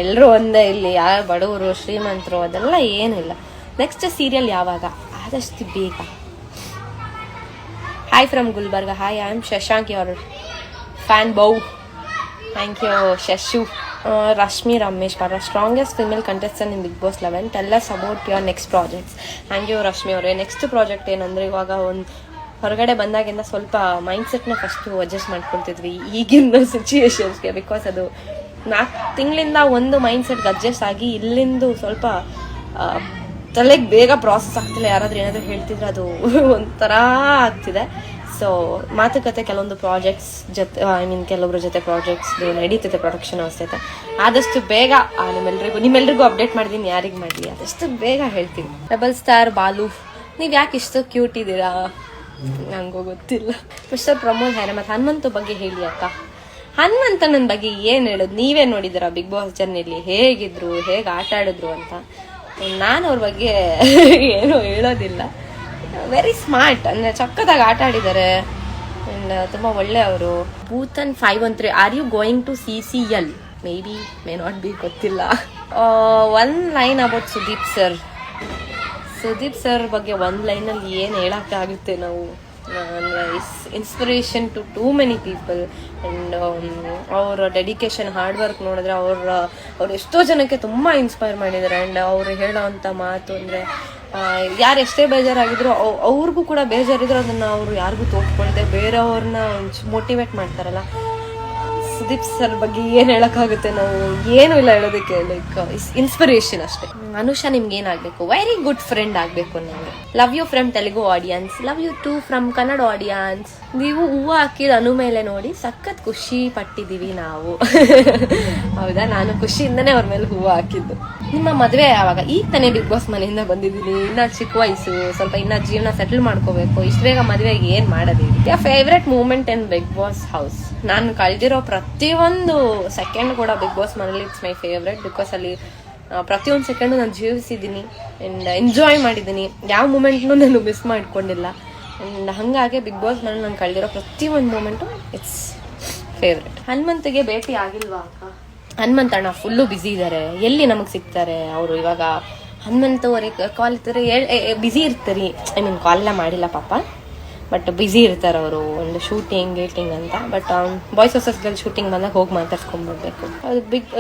ಎಲ್ಲರೂ ಒಂದೇ ಇಲ್ಲಿ, ಯಾರು ಬಡವರು ಶ್ರೀಮಂತರು ಅದೆಲ್ಲ ಏನಿಲ್ಲ. ನೆಕ್ಸ್ಟ್ ಸೀರಿಯಲ್ ಯಾವಾಗ? ಆದಷ್ಟು ಬೇಗ. Hi from Gulbarga. Hi, I am Shashank, your fan ಬೌ. Thank you Shashu. ರಶ್ಮಿ ರಮೇಶ್ ಪಾರ, strongest female contestant in big boss 11, tell us about your next projects. Thank you Rashmi ಅವರೇ. ನೆಕ್ಸ್ಟ್ ಪ್ರಾಜೆಕ್ಟ್ ಏನಂದರೆ ಇವಾಗ ಒಂದು ಹೊರಗಡೆ ಬಂದಾಗಿಂದ ಸ್ವಲ್ಪ ಮೈಂಡ್ಸೆಟ್ನ ಫಸ್ಟು ಅಡ್ಜಸ್ಟ್ ಮಾಡ್ಕೊಳ್ತಿದ್ವಿ ಈಗಿನ ಸಿಚುಯೇಷನ್ಸ್ಗೆ. ಬಿಕಾಸ್ ಅದು 4 ತಿಂಗಳಿಂದ ಒಂದು ಮೈಂಡ್ಸೆಟ್ಗೆ ಅಡ್ಜಸ್ಟ್ ಆಗಿ ಇಲ್ಲಿಂದು ಸ್ವಲ್ಪ ತಲೆಗೆ ಬೇಗ ಪ್ರಾಸೆಸ್ ಆಗ್ತಿಲ್ಲ. ಯಾರಾದ್ರೂ ಏನಾದರೂ ಹೇಳ್ತಿದ್ರೆ ಅದು ಒಂಥರ ಆಗ್ತಿದೆ. ಸೊ ಮಾತುಕತೆ ಕೆಲವೊಂದು ಪ್ರಾಜೆಕ್ಟ್ಸ್ ಜೊತೆ ಕೆಲವೊಬ್ಬರ ಜೊತೆ ಪ್ರಾಜೆಕ್ಟ್ಸ್ ನಡೀತಿದೆ, ಪ್ರೊಡಕ್ಷನ್ ಅವಸ್ಥೆ. ಆದಷ್ಟು ಬೇಗ ನಿಮ್ಮೆಲ್ರಿಗೂ ಅಪ್ಡೇಟ್ ಮಾಡಿದ್ದೀನಿ. ಯಾರಿಗೆ ಮಾಡಲಿ ಆದಷ್ಟು ಬೇಗ ಹೇಳ್ತೀನಿ. ರೆಬಲ್ ಸ್ಟಾರ್ ಬಾಲು, ನೀವು ಯಾಕೆ ಇಷ್ಟು ಕ್ಯೂಟ್ ಇದ್ದೀರಾ? ನಂಗೂ ಗೊತ್ತಿಲ್ಲ. ಮಿಸ್ಟರ್ ಪ್ರಮೋದ್ ಹೈರಮತ್, ಹನುಮಂತು ಬಗ್ಗೆ ಹೇಳಿ ಅಕ್ಕ. ಹನುಮಂತನ ಬಗ್ಗೆ ಏನು ಹೇಳೋದು? ನೀವೇ ನೋಡಿದ್ದೀರಾ ಬಿಗ್ ಬಾಸ್ ಜರ್ನಿಲಿ ಹೇಗಿದ್ರು, ಹೇಗೆ ಆಟ ಆಡಿದ್ರು ಅಂತ. ನಾನು ಅವ್ರ ಬಗ್ಗೆ ಏನು ಹೇಳೋದಿಲ್ಲ. ವೆರಿ ಸ್ಮಾರ್ಟ್, ಅಂದರೆ ಚಕ್ಕದಾಗ ಆಟ ಆಡಿದ್ದಾರೆ ಆ್ಯಂಡ್ ತುಂಬ ಒಳ್ಳೆಯವರು. ಭೂತನ್ 513, are you going to CCL? May be, may not be, ಗೊತ್ತಿಲ್ಲ. One line about Sudeep sir ಬಗ್ಗೆ ಒಂದು ಲೈನಲ್ಲಿ ಏನು ಹೇಳೋಕ್ಕಾಗುತ್ತೆ ನಾವು? Inspiration to too many people and ಅವರ ಡೆಡಿಕೇಶನ್, ಹಾರ್ಡ್ ವರ್ಕ್ ನೋಡಿದ್ರೆ ಅವ್ರು ಎಷ್ಟೋ ಜನಕ್ಕೆ ತುಂಬ ಇನ್ಸ್ಪೈರ್ ಮಾಡಿದ್ದಾರೆ. ಆ್ಯಂಡ್ ಅವರು ಹೇಳೋವಂಥ ಮಾತು ಅಂದರೆ ಯಾರು ಎಷ್ಟೇ ಬೇಜಾರಾಗಿದ್ರು ಅವ್ರಿಗೂ ಕೂಡ ಬೇಜಾರಿದ್ರು ಅದನ್ನು ಅವರು ಯಾರಿಗೂ ತೋರ್ಸ್ಕೊಳ್ದೆ ಬೇರೆಯವ್ರನ್ನ ಮೋಟಿವೇಟ್ ಮಾಡ್ತಾರಲ್ಲ. ಸುದೀಪ್ ಸರ್ ಬಗ್ಗೆ ಏನು ಹೇಳೋಕ್ಕಾಗುತ್ತೆ? ನಾವು ಏನೂ ಇಲ್ಲ ಹೇಳೋದಕ್ಕೆ. ಲೈಕ್ ಇನ್ಸ್ಪಿರೇಷನ್ ಅಷ್ಟೇ. ಅನುಷಾ ನಿಮ್ಗೆ ಏನಾಗಬೇಕು? ವೆರಿ ಗುಡ್ ಫ್ರೆಂಡ್ ಆಗಬೇಕು ನನಗೆ. Love you from Telugu audience, love you too from Kannada audience. ನೀವು ಹೂವು ಹಾಕಿದ ಅನು ಮೇಲೆ ನೋಡಿ ಸಖತ್ ಖುಷಿ ಪಟ್ಟಿದ್ದೀವಿ ನಾವು. ಹೌದಾ? ನಾನು ಖುಷಿಯಿಂದನೇ ಅವ್ರ ಮೇಲೆ ಹೂವು ಹಾಕಿದ್ದು. ನಿಮ್ಮ ಮದುವೆ ಯಾವಾಗ? ಈಗ ತಾನೇ ಬಿಗ್ ಬಾಸ್ ಮನೆಯಿಂದ ಬಂದಿದ್ದೀನಿ. ಇನ್ನ ಚಿಕ್ಕ ವಯಸ್ಸು, ಸ್ವಲ್ಪ ಇನ್ನ ಜೀವನ ಸೆಟಲ್ ಮಾಡ್ಕೋಬೇಕು. ಇಷ್ಟು ಬೇಗ ಮದುವೆಗೆ ಏನ್ ಮಾಡೋದಿಲ್ಲ. ಯಾ ಫೇವ್ರೆಟ್ ಮೂಮೆಂಟ್ ಇನ್ ಬಿಗ್ ಬಾಸ್ ಹೌಸ್? ನಾನು ಕಳೆದಿರೋ ಪ್ರತಿಯೊಂದು ಸೆಕೆಂಡ್ ಕೂಡ ಬಿಗ್ ಬಾಸ್ ಮನೇಲಿ ಇಟ್ಸ್ ಮೈ ಫೇವ್ರೆಟ್. ಬಿಕಾಸ್ ಅಲ್ಲಿ ಪ್ರತಿಯೊಂದು ಸೆಕೆಂಡು ನಾನು ಜೀವಿಸಿದ್ದೀನಿ ಆ್ಯಂಡ್ ಎಂಜಾಯ್ ಮಾಡಿದ್ದೀನಿ. ಯಾವ ಮೂಮೆಂಟ್ನು ನಾನು ಮಿಸ್ ಮಾಡ್ಕೊಂಡಿಲ್ಲ. ಆ್ಯಂಡ್ ಹಾಗಾಗಿ ಬಿಗ್ ಬಾಸ್ ಮನೇಲಿ ನಾನು ಕಳೆದಿರೋ ಪ್ರತಿಯೊಂದು ಮೂಮೆಂಟು ಇಟ್ಸ್ ಫೇವ್ರೆಟ್. ಹನುಮಂತಿಗೆ ಭೇಟಿ ಆಗಿಲ್ವಾ ಅಕ್ಕ? ಹನುಮಂತಣ್ಣ ಫುಲ್ಲು ಬ್ಯುಸಿ ಇದ್ದಾರೆ. ಎಲ್ಲಿ ನಮಗೆ ಸಿಗ್ತಾರೆ ಅವರು? ಇವಾಗ ಹನುಮಂತ ಅವ್ರಿಗೆ ಕಾಲ್ ಇರ್ತಾರೆ, ಬ್ಯುಸಿ ಇರ್ತಾರೆ. ಕಾಲ್ ಎಲ್ಲ ಮಾಡಿಲ್ಲ ಪಾಪ, ಬಟ್ ಬ್ಯುಸಿ ಇರ್ತಾರೆ ಅವರು. ಒಂದು ಶೂಟಿಂಗ್ ಅಂತ. But boys versus girls shooting ಬಂದಾಗ ಹೋಗಿ ಮಾತಾಡ್ಸ್ಕೊಂಡ್ಬರ್ಬೇಕು.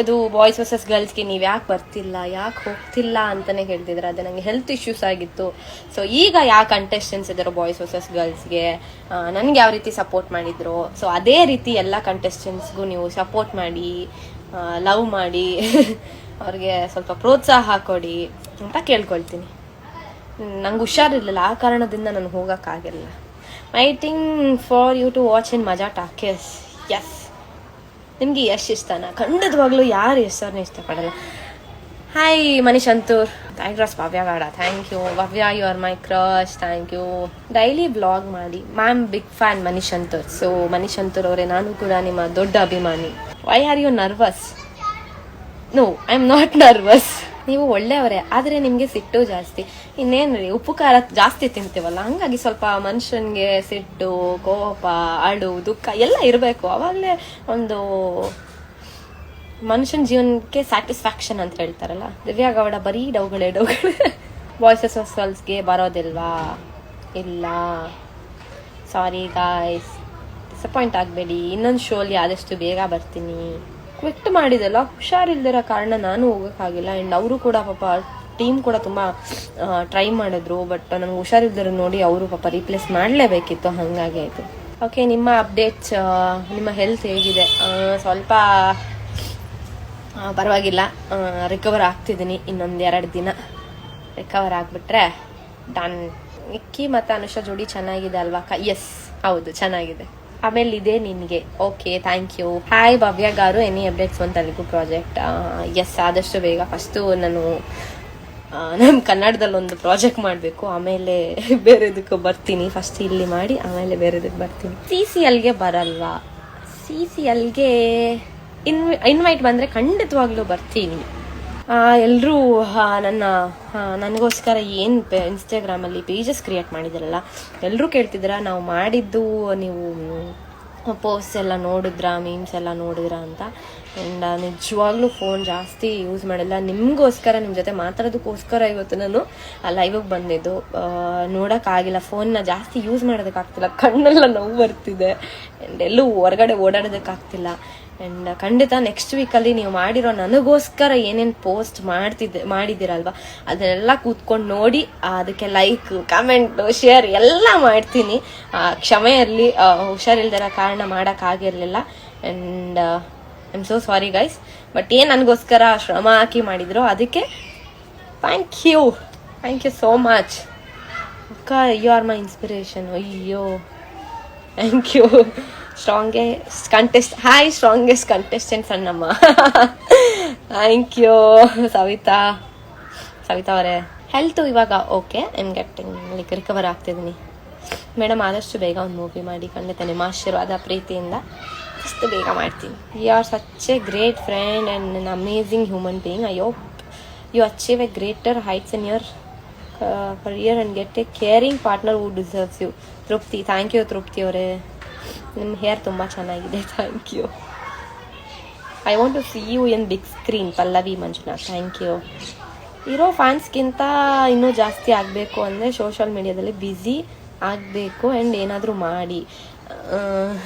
ಅದು ಬಾಯ್ಸ್ ವರ್ಸಸ್ ಗರ್ಲ್ಸ್ಗೆ ನೀವು ಯಾಕೆ ಬರ್ತಿಲ್ಲ, ಯಾಕೆ ಹೋಗ್ತಿಲ್ಲ ಅಂತಾನೆ ಹೇಳ್ತಿದ್ರೆ. ಅದು ನನಗೆ ಹೆಲ್ತ್ ಇಶ್ಯೂಸ್ ಆಗಿತ್ತು. ಸೊ ಈಗ ಯಾವ ಕಂಟೆಸ್ಟೆಂಟ್ಸ್ ಇದ್ದಾರೋ ಬಾಯ್ಸ್ ವರ್ಸಸ್ ಗರ್ಲ್ಸ್ಗೆ ನನಗೆ ಯಾವ ರೀತಿ ಸಪೋರ್ಟ್ ಮಾಡಿದ್ರು, ಸೊ ಅದೇ ರೀತಿ ಎಲ್ಲ ಕಂಟೆಸ್ಟೆಂಟ್ಸ್ಗೂ ನೀವು ಸಪೋರ್ಟ್ ಮಾಡಿ, ಲವ್ ಮಾಡಿ, ಅವ್ರಿಗೆ ಸ್ವಲ್ಪ ಪ್ರೋತ್ಸಾಹ ಕೊಡಿ ಅಂತ ಕೇಳ್ಕೊಳ್ತೀನಿ. ನಂಗೆ ಹುಷಾರಿರ್ಲಿಲ್ಲ, ಆ ಕಾರಣದಿಂದ ನಾನು ಹೋಗೋಕ್ಕಾಗಿಲ್ಲ. Waiting for you to watch in Maja talkies. S, ನಿಮಗೆ ಯಶ್ ಇಷ್ಟನಾ? ಖಂಡಿತವಾಗ್ಲೂ ಯಾರು ಯಶ್ ಅವ್ರನ್ನ ಇಷ್ಟಪಡಲ್ಲ. ಹಾಯ್ ಮನೀಶ್ ಅಂತೂರ್, ಕ್ರಾಸ್ ಭವ್ಯ ಬೇಡ, thank you. Bhavya, you are my crush, thank you. Daily blog ಮಾಡಿ ma'am, big fan Manish Anthur. So Manish Anthur ಅವರೇ, ನಾನು ಕೂಡ ನಿಮ್ಮ ದೊಡ್ಡ ಅಭಿಮಾನಿ. Why are you nervous? No, I am not nervous. ನೀವು ಒಳ್ಳೆಯವರೇ, ಆದರೆ ನಿಮಗೆ ಸಿಟ್ಟು ಜಾಸ್ತಿ. ಇನ್ನೇನ್ರಿ, ಉಪ್ಪು ಖಾರ ಜಾಸ್ತಿ ತಿಂತೀವಲ್ಲ, ಹಂಗಾಗಿ ಸ್ವಲ್ಪ ಮನುಷ್ಯನಿಗೆ ಸಿಟ್ಟು, ಕೋಪ, ಅಳು, ದುಃಖ ಎಲ್ಲ ಇರಬೇಕು. ಅವಾಗಲೇ ಒಂದು ಮನುಷ್ಯನ ಜೀವನಕ್ಕೆ ಸ್ಯಾಟಿಸ್ಫ್ಯಾಕ್ಷನ್ ಅಂತ ಹೇಳ್ತಾರಲ್ಲ. ದಿವ್ಯಾ ಗೌಡ ಬರೀ ಡೌಗಳೇ. ಬಾಯ್ಸಸ್ ಗರ್ಲ್ಸ್ಗೆ ಬರೋದಿಲ್ವಾ? ಇಲ್ಲ, ಸಾರಿ ಗಾಯ್ಸ್, ಡಿಸಪಾಯಿಂಟ್ ಆಗಬೇಡಿ. ಇನ್ನೊಂದು ಶೋಲಿ ಆದಷ್ಟು ಬೇಗ ಬರ್ತೀನಿ. ಕ್ವಿಟ್ ಮಾಡಿದೆಲ್ಲ, ಹುಷಾರಿಲ್ದಿರೋ ಕಾರಣ ನಾನು ಹೋಗೋಕ್ಕಾಗಿಲ್ಲ. ಆ್ಯಂಡ್ ಅವರು ಕೂಡ ಪಾಪ ಟೀಮ್ ಕೂಡ ತುಂಬ ಟ್ರೈ ಮಾಡಿದ್ರು. ಬಟ್ ನನಗೆ ಹುಷಾರಿಲ್ದಿರೋ ನೋಡಿ ಅವರು ಪಾಪ ರೀಪ್ಲೇಸ್ ಮಾಡಲೇಬೇಕಿತ್ತು, ಹಾಗಾಗಿ ಆಯಿತು. ಓಕೆ, ನಿಮ್ಮ ಅಪ್ಡೇಟ್ಸ್, ನಿಮ್ಮ ಹೆಲ್ತ್ ಹೇಗಿದೆ? ಸ್ವಲ್ಪ ಪರವಾಗಿಲ್ಲ, ರಿಕವರ್ ಆಗ್ತಿದ್ದೀನಿ. ಇನ್ನೊಂದು 2 ದಿನ ರಿಕವರ್ ಆಗಿಬಿಟ್ರೆ ಡನ್. ನಿಕ್ಕಿ ಮತ್ತು ಅನುಷಾ ಜೋಡಿ ಚೆನ್ನಾಗಿದೆ ಅಲ್ವಾ ಅಕ್ಕ? ಎಸ್, ಹೌದು, ಚೆನ್ನಾಗಿದೆ. ಆಮೇಲೆ ಇದೆ ನಿನಗೆ. Okay, thank you. Hi Bhavya garu, any updates ಒಂದು ತೆಲುಗು ಪ್ರಾಜೆಕ್ಟ್? ಎಸ್, ಆದಷ್ಟು ಬೇಗ. ಫಸ್ಟು ನಾನು ನಮ್ಮ ಕನ್ನಡದಲ್ಲಿ ಒಂದು ಪ್ರಾಜೆಕ್ಟ್ ಮಾಡಬೇಕು, ಆಮೇಲೆ ಬೇರೆದಕ್ಕೂ ಬರ್ತೀನಿ. ಫಸ್ಟ್ ಇಲ್ಲಿ ಮಾಡಿ ಆಮೇಲೆ ಬೇರೆದಕ್ಕೆ ಬರ್ತೀನಿ. CCLಗೆ ಬರಲ್ವಾ? CCLಗೆ ಇನ್ವೈಟ್ ಬಂದರೆ ಖಂಡಿತವಾಗ್ಲೂ ಬರ್ತೀನಿ. ಎಲ್ಲರೂ ನನಗೋಸ್ಕರ ಏನು ಇನ್ಸ್ಟಾಗ್ರಾಮಲ್ಲಿ ಪೇಜಸ್ ಕ್ರಿಯೇಟ್ ಮಾಡಿದಾರಲ್ಲ, ಎಲ್ಲರೂ ಕೇಳ್ತಿದ್ದೀರಾ ನಾವು ಮಾಡಿದ್ದು ನೀವು ಪೋಸ್ಟ್ ಎಲ್ಲ ನೋಡಿದ್ರಾ, ಮೀಮ್ಸ್ ಎಲ್ಲ ನೋಡಿದ್ರಾ ಅಂತ. ಆ್ಯಂಡ್ ನಿಜವಾಗ್ಲೂ ಫೋನ್ ಜಾಸ್ತಿ ಯೂಸ್ ಮಾಡಿಲ್ಲ. ನಿಮಗೋಸ್ಕರ, ನಿಮ್ಮ ಜೊತೆ ಮಾತಾಡೋದಕ್ಕೋಸ್ಕರ ಇವತ್ತು ನಾನು ಲೈವಿಗೆ ಬಂದಿದ್ದು. ನೋಡೋಕ್ಕಾಗಿಲ್ಲ, ಫೋನ್ನ ಜಾಸ್ತಿ ಯೂಸ್ ಮಾಡೋದಕ್ಕಾಗ್ತಿಲ್ಲ, ಕಣ್ಣೆಲ್ಲ ನೋವು ಬರ್ತಿದೆ. ಆ್ಯಂಡ್ ಎಲ್ಲೂ ಹೊರಗಡೆ ಓಡಾಡೋದಕ್ಕಾಗ್ತಿಲ್ಲ. ಆ್ಯಂಡ್ ಖಂಡಿತ ನೆಕ್ಸ್ಟ್ ವೀಕಲ್ಲಿ ನೀವು ಮಾಡಿರೋ ನನಗೋಸ್ಕರ ಏನೇನು ಪೋಸ್ಟ್ ಮಾಡಿದ್ದೀರಲ್ವ ಅದನ್ನೆಲ್ಲ ಕೂತ್ಕೊಂಡು ನೋಡಿ ಅದಕ್ಕೆ ಲೈಕ್ ಕಮೆಂಟ್ ಶೇರ್ ಎಲ್ಲ ಮಾಡ್ತೀನಿ. ಕ್ಷಮೆ ಇರಲಿ, ಹುಷಾರಿಲ್ದಿರೋ ಕಾರಣ ಮಾಡೋಕ್ಕಾಗಿರಲಿಲ್ಲ. And I am so sorry guys. But ಏನು ನನಗೋಸ್ಕರ ಶ್ರಮ ಹಾಕಿ ಮಾಡಿದ್ರು ಅದಕ್ಕೆ ಥ್ಯಾಂಕ್ ಯು ಸೋ ಮಚ್ ಅಕ್ಕ. You are my inspiration. ಅಯ್ಯೋ thank you. Strongest contestants Annamma. Thank you Savita ಅವರೇ. ಹೆಲ್ತು ಇವಾಗ ಓಕೆ, ಐಮ್ ಗೆಟ್ಟಿಂಗ್ ರಿಕವರ್ ಆಗ್ತಿದ್ದೀನಿ ಮೇಡಮ್. ಆದಷ್ಟು ಬೇಗ ಒಂದು ಮೂವಿ ಮಾಡಿ, ಖಂಡಿತ ನಿಮ್ಮ ಆಶೀರ್ವಾದ ಪ್ರೀತಿಯಿಂದ ಅಷ್ಟು ಬೇಗ ಮಾಡ್ತೀನಿ. You are such a great friend and an amazing human being. I hope you achieve a greater heights in your career and get a caring partner who deserves you. Trupti, thank you Trupti ಅವರೇ. ನಿಮ್ಮ hair ತುಂಬ ಚೆನ್ನಾಗಿದೆ, thank you. I want to see you in big screen. Pallavi Manjunath, thank you. ಇರೋ ಫ್ಯಾನ್ಸ್ಗಿಂತ ಇನ್ನೂ ಜಾಸ್ತಿ ಆಗಬೇಕು ಅಂದರೆ ಸೋಷಲ್ ಮೀಡಿಯಾದಲ್ಲಿ ಬ್ಯುಸಿ ಆಗಬೇಕು ಆ್ಯಂಡ್ ಏನಾದರೂ ಮಾಡಿ.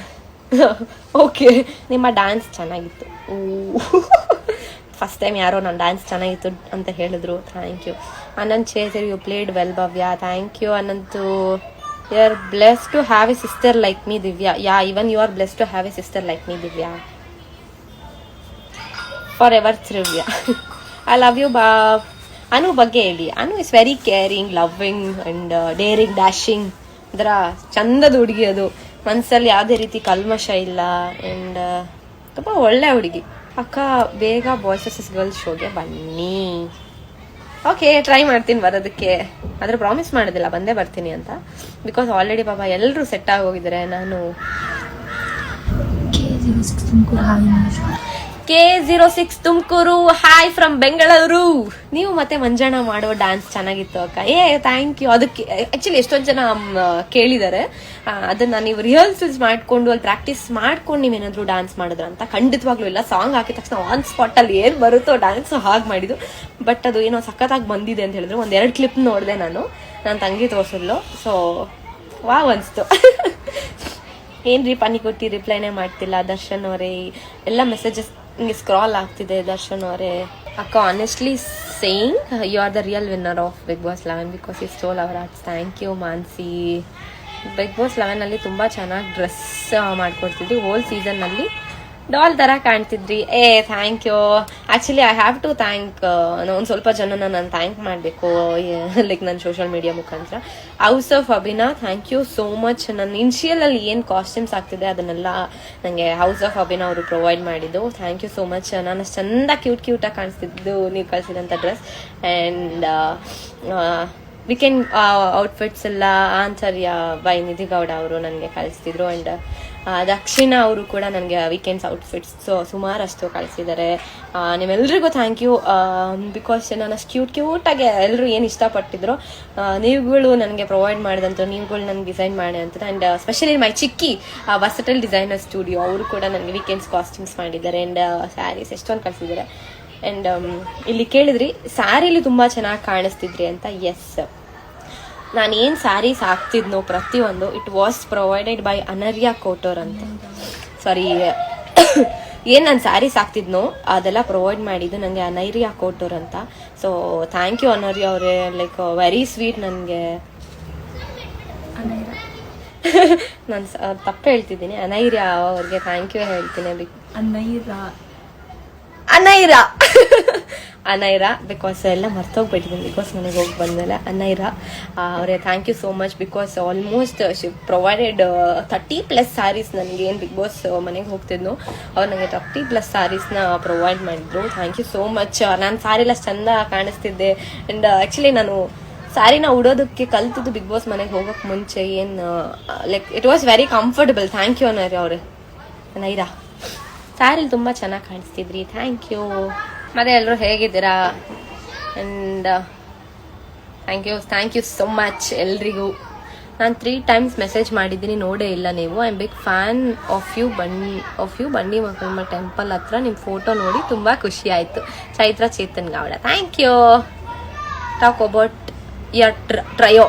ಓಕೆ, ನಿಮ್ಮ ಡ್ಯಾನ್ಸ್ ಚೆನ್ನಾಗಿತ್ತು. ಫಸ್ಟ್ ಟೈಮ್ ಯಾರೋ ನನ್ನ ಡ್ಯಾನ್ಸ್ ಚೆನ್ನಾಗಿತ್ತು ಅಂತ ಹೇಳಿದ್ರು, thank you. Anant Chetar, you played well Bhavya, thank you Anantu. You are blessed to have a sister like me Divya. Yeah, even you are blessed to have a sister like me Divya. Forever Divya. I love you ಬಾ. ಅನು ಬಗ್ಗೆ ಹೇಳಿ. Anu is very caring, loving and daring, dashing. ಅದರ ಚಂದದ ಹುಡುಗಿ. ಅದು ಮನಸ್ಸಲ್ಲಿ ಯಾವುದೇ ರೀತಿ ಕಲ್ಮಶ ಇಲ್ಲ ಆ್ಯಂಡ್ ತುಂಬ ಒಳ್ಳೆ ಹುಡುಗಿ. ಅಕ್ಕ ಬೇಗ ಬಾಯ್ಸ್ ವರ್ಸಸ್ ಗರ್ಲ್ಸ್ ಶೋಗೆ ಬನ್ನಿ. ಓಕೆ, ಟ್ರೈ ಮಾಡ್ತೀನಿ ಬರೋದಕ್ಕೆ. ಆದರೆ ಪ್ರಾಮಿಸ್ ಮಾಡೋದಿಲ್ಲ ಬಂದೇ ಬರ್ತೀನಿ ಅಂತ. ಬಿಕಾಸ್ ಆಲ್ರೆಡಿ ಪಾಪ ಎಲ್ಲರೂ ಸೆಟ್ ಆಗೋಗಿದ್ದಾರೆ. ನಾನು K06 Tumakuru, hi from Bengaluru. ನೀವು ಮತ್ತೆ ಮಂಜಣ್ಣ ಮಾಡೋ ಡ್ಯಾನ್ಸ್ ಚೆನ್ನಾಗಿತ್ತು ಅಕ್ಕ. Thank you. ಅದಕ್ಕೆ ಆ್ಯಕ್ಚುಲಿ ಎಷ್ಟೊಂದು ಜನ ಕೇಳಿದ್ದಾರೆ, ಅದನ್ನು ನೀವು ರಿಹರ್ಸಲ್ಸ್ ಮಾಡಿಕೊಂಡು ಅಲ್ಲಿ ಪ್ರಾಕ್ಟೀಸ್ ಮಾಡ್ಕೊಂಡು ನೀವೇನಾದರೂ ಡ್ಯಾನ್ಸ್ ಮಾಡಿದ್ರ ಅಂತ. ಖಂಡಿತವಾಗ್ಲೂ ಇಲ್ಲ. ಸಾಂಗ್ ಹಾಕಿದ ತಕ್ಷಣ ಆನ್ ಸ್ಪಾಟಲ್ಲಿ ಏನು ಬರುತ್ತೋ ಡ್ಯಾನ್ಸ್ ಹಾಗೆ ಮಾಡಿದ್ದು. ಬಟ್ ಅದು ಏನೋ ಸಖತ್ತಾಗಿ ಬಂದಿದೆ ಅಂತ ಹೇಳಿದ್ರು. 1-2 ಕ್ಲಿಪ್ ನೋಡಿದೆ ನಾನು, ನನ್ನ ತಂಗಿ ತೋರಿಸಿದ್ಲು. ಸೊ ವಾವ್ ಅನಿಸ್ತು. ಏನ್ರಿ ಪನಿ ಕೊಟ್ಟು ರಿಪ್ಲೈನೇ ಮಾಡ್ತಿಲ್ಲ ದರ್ಶನ್ ಅವರೇ. ಎಲ್ಲ ಮೆಸೇಜಸ್ ಹಿಂಗೆ ಸ್ಕ್ರಾಲ್ ಆಗ್ತಿದೆ. ದರ್ಶನ್ ಅವರೇ, ಅಕ್ಕ honestly saying you are the real winner of big boss 11 because you stole our hearts. Thank you Mansi. Big boss 11 ತುಂಬ ಚೆನ್ನಾಗಿ ಡ್ರೆಸ್ ಮಾಡ್ಕೊಡ್ತಿದ್ವಿ. ಹೋಲ್ ಸೀಸನ್ನಲ್ಲಿ ಡಾಲ್ ಥರ ಕಾಣ್ತಿದ್ರಿ. Thank you. Actually I have to thank ಒಂದು ಸ್ವಲ್ಪ ಜನನ ನಾನು ಥ್ಯಾಂಕ್ ಮಾಡಬೇಕು, ಲೈಕ್ ನನ್ನ ಸೋಷಿಯಲ್ ಮೀಡಿಯಾ ಮುಖಾಂತರ. House of Abhina, thank you so much. ನನ್ನ ಇನ್ಷಿಯಲಲ್ಲಿ ಏನು ಕಾಸ್ಟ್ಯೂಮ್ಸ್ ಆಗ್ತಿದೆ ಅದನ್ನೆಲ್ಲ ನನಗೆ ಹೌಸ್ ಆಫ್ ಅಭಿನಾ ಅವರು ಪ್ರೊವೈಡ್ ಮಾಡಿದ್ದು. Thank you so much. ನಾನು ಅಷ್ಟು ಚೆಂದ ಕ್ಯೂಟಾಗಿ ಕಾಣಿಸ್ತಿದ್ದು ನೀವು ಕಳಿಸಿದಂಥ ಡ್ರೆಸ್. ಆ್ಯಂಡ್ ವೀಕೆಂಡ್ ಔಟ್ಫಿಟ್ಸ್ ಎಲ್ಲ ಆಂತರ್ಯ ಬೈ ನಿಧಿಗೌಡ ಅವರು ನನಗೆ ಕಳಿಸ್ತಿದ್ರು. ಆ್ಯಂಡ್ ದಕ್ಷಿಣ ಅವರು ಕೂಡ ನನಗೆ ವೀಕೆಂಡ್ಸ್ ಔಟ್ಫಿಟ್ಸ್ ಸುಮಾರಷ್ಟು ಕಳಿಸಿದ್ದಾರೆ. ನಿಮ್ಮೆಲ್ರಿಗೂ ಥ್ಯಾಂಕ್ ಯು. ಬಿಕಾಸ್ ನಾನು ಅಷ್ಟು ಕ್ಯೂಟಾಗಿ ಎಲ್ಲರೂ ಏನು ಇಷ್ಟಪಟ್ಟಿದ್ರು ನೀವುಗಳು ನನಗೆ ಪ್ರೊವೈಡ್ ಮಾಡಿದಂಥ, ನೀವುಗಳು ನನಗೆ ಡಿಸೈನ್ ಮಾಡಿ ಅಂತ. And specially my chikki versatile designer studio ಅವರು ಕೂಡ ನನಗೆ ವೀಕೆಂಡ್ಸ್ ಕಾಸ್ಟ್ಯೂಮ್ಸ್ ಮಾಡಿದ್ದಾರೆ. ಆ್ಯಂಡ್ ಸ್ಯಾರೀಸ್ ಎಷ್ಟೊಂದು ಕಳಿಸಿದ್ದಾರೆ. ಆ್ಯಂಡ್ ಇಲ್ಲಿ ಕೇಳಿದ್ರಿ ಸ್ಯಾರಿಲಿ ತುಂಬ ಚೆನ್ನಾಗಿ ಕಾಣಿಸ್ತಿದ್ರಿ ಅಂತ. ಎಸ್, ನಾನೇನು ಸ್ಯಾರೀಸ್ ಹಾಕ್ತಿದ್ನೋ ಪ್ರತಿಯೊಂದು ಇಟ್ ವಾಸ್ ಪ್ರೊವೈಡೆಡ್ ಬೈ ಅನರ್ಯ ಕೋಟೋರ್ ಅಂತ. ಸಾರಿ, ಏನು ನಾನು ಸ್ಯಾರೀಸ್ ಹಾಕ್ತಿದ್ನೋ ಅದೆಲ್ಲ ಪ್ರೊವೈಡ್ ಮಾಡಿದ್ದು ನನಗೆ ಅನೈರ್ಯ ಕೋಟೋರ್ ಅಂತ. ಸೊ ಥ್ಯಾಂಕ್ ಯು ಅನರ್ಯ ಅವರೇ, ಲೈಕ್ ವೆರಿ ಸ್ವೀಟ್. ನನಗೆ ನಾನು ತಪ್ಪು ಹೇಳ್ತಿದ್ದೀನಿ, ಅನೈರ್ಯ ಅವ್ರಿಗೆ ಥ್ಯಾಂಕ್ ಯು ಹೇಳ್ತೀನಿ. ಅನೈರಾ ಬಿಕಾಸ್ ಎಲ್ಲ ಮರ್ತೋಗ್ಬಿಟ್ಟಿದ್ದೀನಿ ಬಿಕಾಸ್ ನನಗೆ ಹೋಗಿ ಬಂದಮೇಲೆ. ಅನೈರಾ ಅವರೇ thank you so much because almost she provided 30+ saris. ನನಗೆ ಏನು ಬಿಗ್ ಬಾಸ್ ಮನೆಗೆ ಹೋಗ್ತಿದ್ನು ಅವ್ರು ನನಗೆ 30+ ಸ್ಯಾರೀಸ್ನ ಪ್ರೊವೈಡ್ ಮಾಡಿದ್ರು. Thank you so much. ನಾನು ಸ್ಯಾರಿಲ್ಲ ಚೆಂದ ಕಾಣಿಸ್ತಿದ್ದೆ. ಆ್ಯಂಡ್ ಆ್ಯಕ್ಚುಲಿ ನಾನು ಸ್ಯಾರಿನ ಉಡೋದಕ್ಕೆ ಕಲ್ತಿದ್ದು ಬಿಗ್ ಬಾಸ್ ಮನೆಗೆ ಹೋಗೋಕ್ಕೆ ಮುಂಚೆ. ಏನು like it was very comfortable. Thank you Anaira ಅವರೇ. ಅನೈರಾ ಸ್ಯಾರಿಲಿ ತುಂಬ ಚೆನ್ನಾಗಿ ಕಾಣಿಸ್ತಿದ್ರಿ. Thank you. ಮತ್ತೆ ಎಲ್ಲರೂ ಹೇಗಿದ್ದೀರಾ? And thank you so much ಎಲ್ರಿಗೂ. ನಾನು 3 times ಮೆಸೇಜ್ ಮಾಡಿದ್ದೀನಿ, ನೋಡೇ ಇಲ್ಲ ನೀವು. I am big fan of you ಬಂಡಿ ಮಕ್ಕಳ ಟೆಂಪಲ್ ಹತ್ರ ನಿಮ್ಮ ಫೋಟೋ ನೋಡಿ ತುಂಬ ಖುಷಿ ಆಯಿತು. Chaitra Chetan Gowda, thank you. Talk about your trio.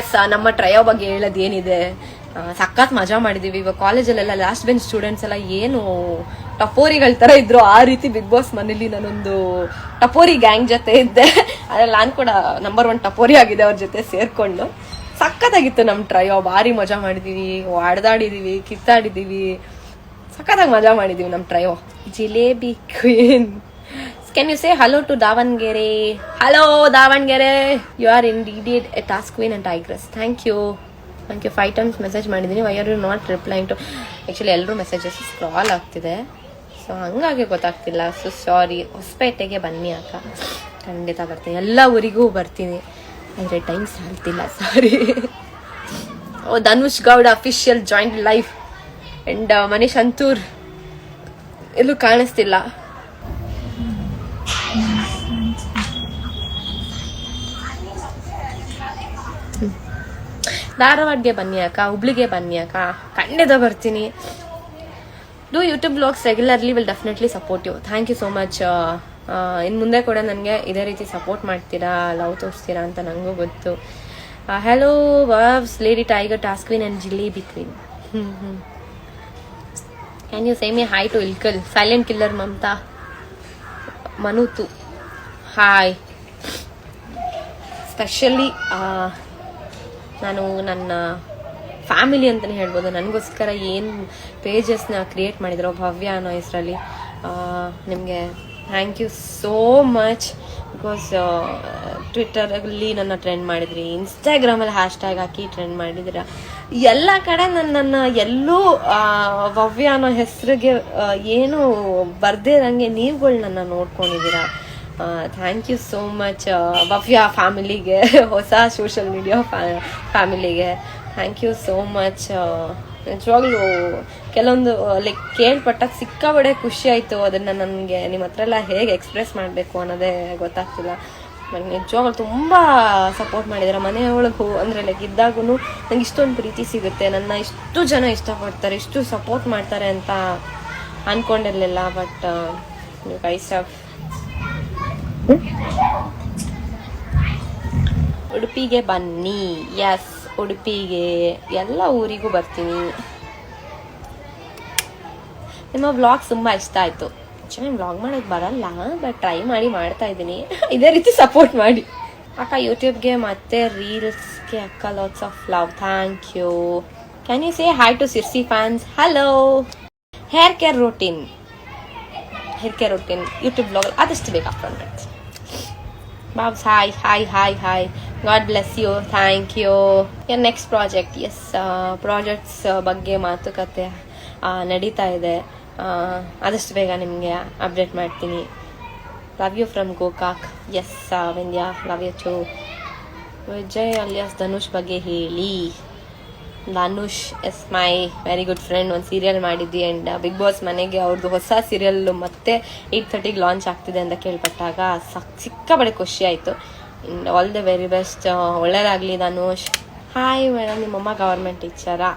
Yes, ನಮ್ಮ ಟ್ರಯೋ ಬಗ್ಗೆ ಹೇಳೋದು ಏನಿದೆ, ಸಖತ್ ಮಜಾ ಮಾಡಿದ್ದೀವಿ. ಇವಾಗ ಕಾಲೇಜಲ್ಲೆಲ್ಲ ಲಾಸ್ಟ್ ಬೆಂಚ್ ಸ್ಟೂಡೆಂಟ್ಸ್ ಎಲ್ಲ ಏನು ಟಪೋರಿಗಳ ತರ ಇದ್ರು, ಆ ರೀತಿ ಬಿಗ್ ಬಾಸ್ ಮನೇಲಿ ನಾನೊಂದು ಟಪೋರಿ ಗ್ಯಾಂಗ್ ಜೊತೆ ಇದ್ದೆ. ಅದ್ರಲ್ಲಿ ನಾನು ಕೂಡ ನಂಬರ್ 1 ಟಪೋರಿ ಆಗಿದೆ ಅವ್ರ ಜೊತೆ ಸೇರ್ಕೊಂಡು. ಸಖತ್ತಾಗಿತ್ತು ನಮ್ ಟ್ರಯೋ, ಭಾರಿ ಮಜಾ ಮಾಡಿದೀವಿ, ಹೊಡೆದಾಡಿದೀವಿ, ಕಿತ್ತಾಡಿದೀವಿ, ಸಖತ್ತಾಗಿ ಮಜಾ ಮಾಡಿದೀವಿ ನಮ್ trio. Jalebi queen, can you say hello to Davangere? Hello Davangere, you are indeed a task queen and tigress. Thank you 5 times message ಮಾಡಿದ್ದೀನಿ. why are you not replying to? Actually ಎಲ್ಲರೂ ಮೆಸೇಜಸ್ ಸ್ಕ್ರಾಲ್ ಆಗ್ತಿದೆ, so ಹಂಗಾಗಿ ಗೊತ್ತಾಗ್ತಿಲ್ಲ. So sorry. ಹೊಸಪೇಟೆಗೆ ಬನ್ನಿ ಅಕ್ಕ, ಖಂಡಿತ ಬರ್ತೀನಿ, ಎಲ್ಲ ಊರಿಗೂ ಬರ್ತೀನಿ, ಆದರೆ ಟೈಮ್ ಸಾಲ್ತಿಲ್ಲ, sorry. Oh Dhanush Gowda official joint live. And Manish Anthur ಎಲ್ಲೂ ಕಾಣಿಸ್ತಿಲ್ಲ. ಧಾರವಾಡಗೆ ಬನ್ನಿ ಅಕ್ಕ, ಹುಬ್ಳಿಗೆ ಬನ್ನಿ ಅಕ್ಕ, ಖಂಡಿತ ಬರ್ತೀನಿ. Do YouTube vlogs regularly, will definitely support you. Thank you so much. ಇನ್ನು ಮುಂದೆ ಕೂಡ ನನಗೆ ಇದೇ ರೀತಿ ಸಪೋರ್ಟ್ ಮಾಡ್ತೀರಾ, ಲವ್ ತೋರಿಸ್ತೀರಾ ಅಂತ ನನಗೂ ಗೊತ್ತು. ಹಲೋ ವಾವ್ಸ್, lady tiger, task queen and jalebi queen. Can you say me hi to Ilkal, silent killer Mamata, ಮನುತು ಹಾಯ್. ಸ್ಪೆಷಲಿ ನಾನು ನನ್ನ ಫ್ಯಾಮಿಲಿ ಅಂತಲೇ ಹೇಳ್ಬೋದು, ನನಗೋಸ್ಕರ ಏನು ಪೇಜಸ್ನ ಕ್ರಿಯೇಟ್ ಮಾಡಿದ್ರು ಭವ್ಯ ಅನ್ನೋ ಹೆಸರಲ್ಲಿ, ನಿಮಗೆ thank you so much. Because ಟ್ವಿಟ್ಟರಲ್ಲಿ ನನ್ನ ಟ್ರೆಂಡ್ ಮಾಡಿದ್ರಿ, ಇನ್ಸ್ಟಾಗ್ರಾಮಲ್ಲಿ ಹ್ಯಾಶ್ಟ್ಯಾಗ್ ಹಾಕಿ ಟ್ರೆಂಡ್ ಮಾಡಿದಿರ, ಎಲ್ಲ ಕಡೆ ನನ್ನನ್ನು ಎಲ್ಲೂ ಭವ್ಯ ಅನ್ನೋ ಹೆಸರಿಗೆ ಏನು ಬರ್ದೇ ಇರಂಗೆ ನೀವುಗಳು ನನ್ನ ನೋಡ್ಕೊಂಡಿದ್ದೀರಾ. ಥ್ಯಾಂಕ್ ಯು ಸೋ ಮಚ್ ಭವ್ಯ ಫ್ಯಾಮಿಲಿಗೆ, ಹೊಸ ಸೋಷಿಯಲ್ ಮೀಡಿಯಾ ಫ್ಯಾಮಿಲಿಗೆ ಥ್ಯಾಂಕ್ ಯು ಸೋ ಮಚ್. ನಿಜವಾಗ್ಲೂ ಕೆಲವೊಂದು ಲೈಕ್ ಕೇಳ್ಪಟ್ಟಾಗ ಸಿಕ್ಕಾಬಡೆ ಖುಷಿ ಆಯಿತು. ಅದನ್ನು ನನಗೆ ನಿಮ್ಮ ಹತ್ರ ಎಲ್ಲ ಹೇಗೆ ಎಕ್ಸ್ಪ್ರೆಸ್ ಮಾಡಬೇಕು ಅನ್ನೋದೇ ಗೊತ್ತಾಗ್ತಿಲ್ಲ. ನನಗೆ ನಿಜವಾಗ್ಲೂ ತುಂಬ ಸಪೋರ್ಟ್ ಮಾಡಿದ್ದಾರೆ. ಮನೆಯೊಳಗೆ ಅಂದರೆ ಲೈಕ್ ಇದ್ದಾಗೂ ನಂಗೆ ಇಷ್ಟೊಂದು ಪ್ರೀತಿ ಸಿಗುತ್ತೆ, ನನ್ನ ಇಷ್ಟು ಜನ ಇಷ್ಟಪಡ್ತಾರೆ, ಇಷ್ಟು ಸಪೋರ್ಟ್ ಮಾಡ್ತಾರೆ ಅಂತ ಅಂದ್ಕೊಂಡಿರಲಿಲ್ಲ. But you guys have. ಉಡುಪಿಗೆ ಬನ್ನಿ. ಎಸ್, ಉಡುಪಿಗೆ, ಎಲ್ಲ ಊರಿಗೂ ಬರ್ತೀನಿ. ನಿಮ್ಮ ವ್ಲಾಗ್ ತುಂಬ ಇಷ್ಟ ಆಯಿತು. ಆ್ಯಕ್ಚುಲಿ ವ್ಲಾಗ್ ಮಾಡೋಕ್ಕೆ ಬರಲ್ಲ, ಬಟ್ ಟ್ರೈ ಮಾಡಿ ಮಾಡ್ತಾ ಇದ್ದೀನಿ. ಇದೇ ರೀತಿ ಸಪೋರ್ಟ್ ಮಾಡಿ ಅಕ್ಕ. ಯೂಟ್ಯೂಬ್ಗೆ ಮತ್ತು ರೀಲ್ಸ್ಗೆ ಅಕ್ಕ lots of love. Thank you. Can you say hi to Sirsi fans? Hello. Hair care routine YouTube vlog ಆದಷ್ಟು ಬೇಗ ಅಪ್ಲೋಡ್ ಮಾಡ್ತೀನಿ. ಬಾಬ್ಸ್ hi hi hi hi, God bless you, thank you. Your next project? Yes, ಪ್ರಾಜೆಕ್ಟ್ಸ್ ಬಗ್ಗೆ ಮಾತುಕತೆ ನಡೀತಾ ಇದೆ. ಆದಷ್ಟು ಬೇಗ ನಿಮಗೆ ಅಪ್ಡೇಟ್ ಮಾಡ್ತೀನಿ. Love you from Gokak. Yes Vindhya, love you too. Vijay alias Dhanush ಬಗ್ಗೆ ಹೇಳಿ. Dhanush is my very good friend. ಒಂದು ಸೀರಿಯಲ್ ಮಾಡಿದ್ವಿ ಆ್ಯಂಡ್ ಬಿಗ್ ಬಾಸ್ ಮನೆಗೆ ಅವ್ರದ್ದು ಹೊಸ ಸೀರಿಯಲ್ ಮತ್ತೆ 8:30ಗೆ ಲಾಂಚ್ ಆಗ್ತಿದೆ ಅಂತ ಕೇಳ್ಪಟ್ಟಾಗ ಸಿಕ್ಕಾಬಡೆ ಖುಷಿ ಆಯಿತು. And all the very best. ಒಳ್ಳೇದಾಗಲಿ ಧನುಷ್. ಹಾಯ್ ಮೇಡಮ್, ನಿಮ್ಮಮ್ಮ ಗವರ್ಮೆಂಟ್ ಟೀಚರಾ?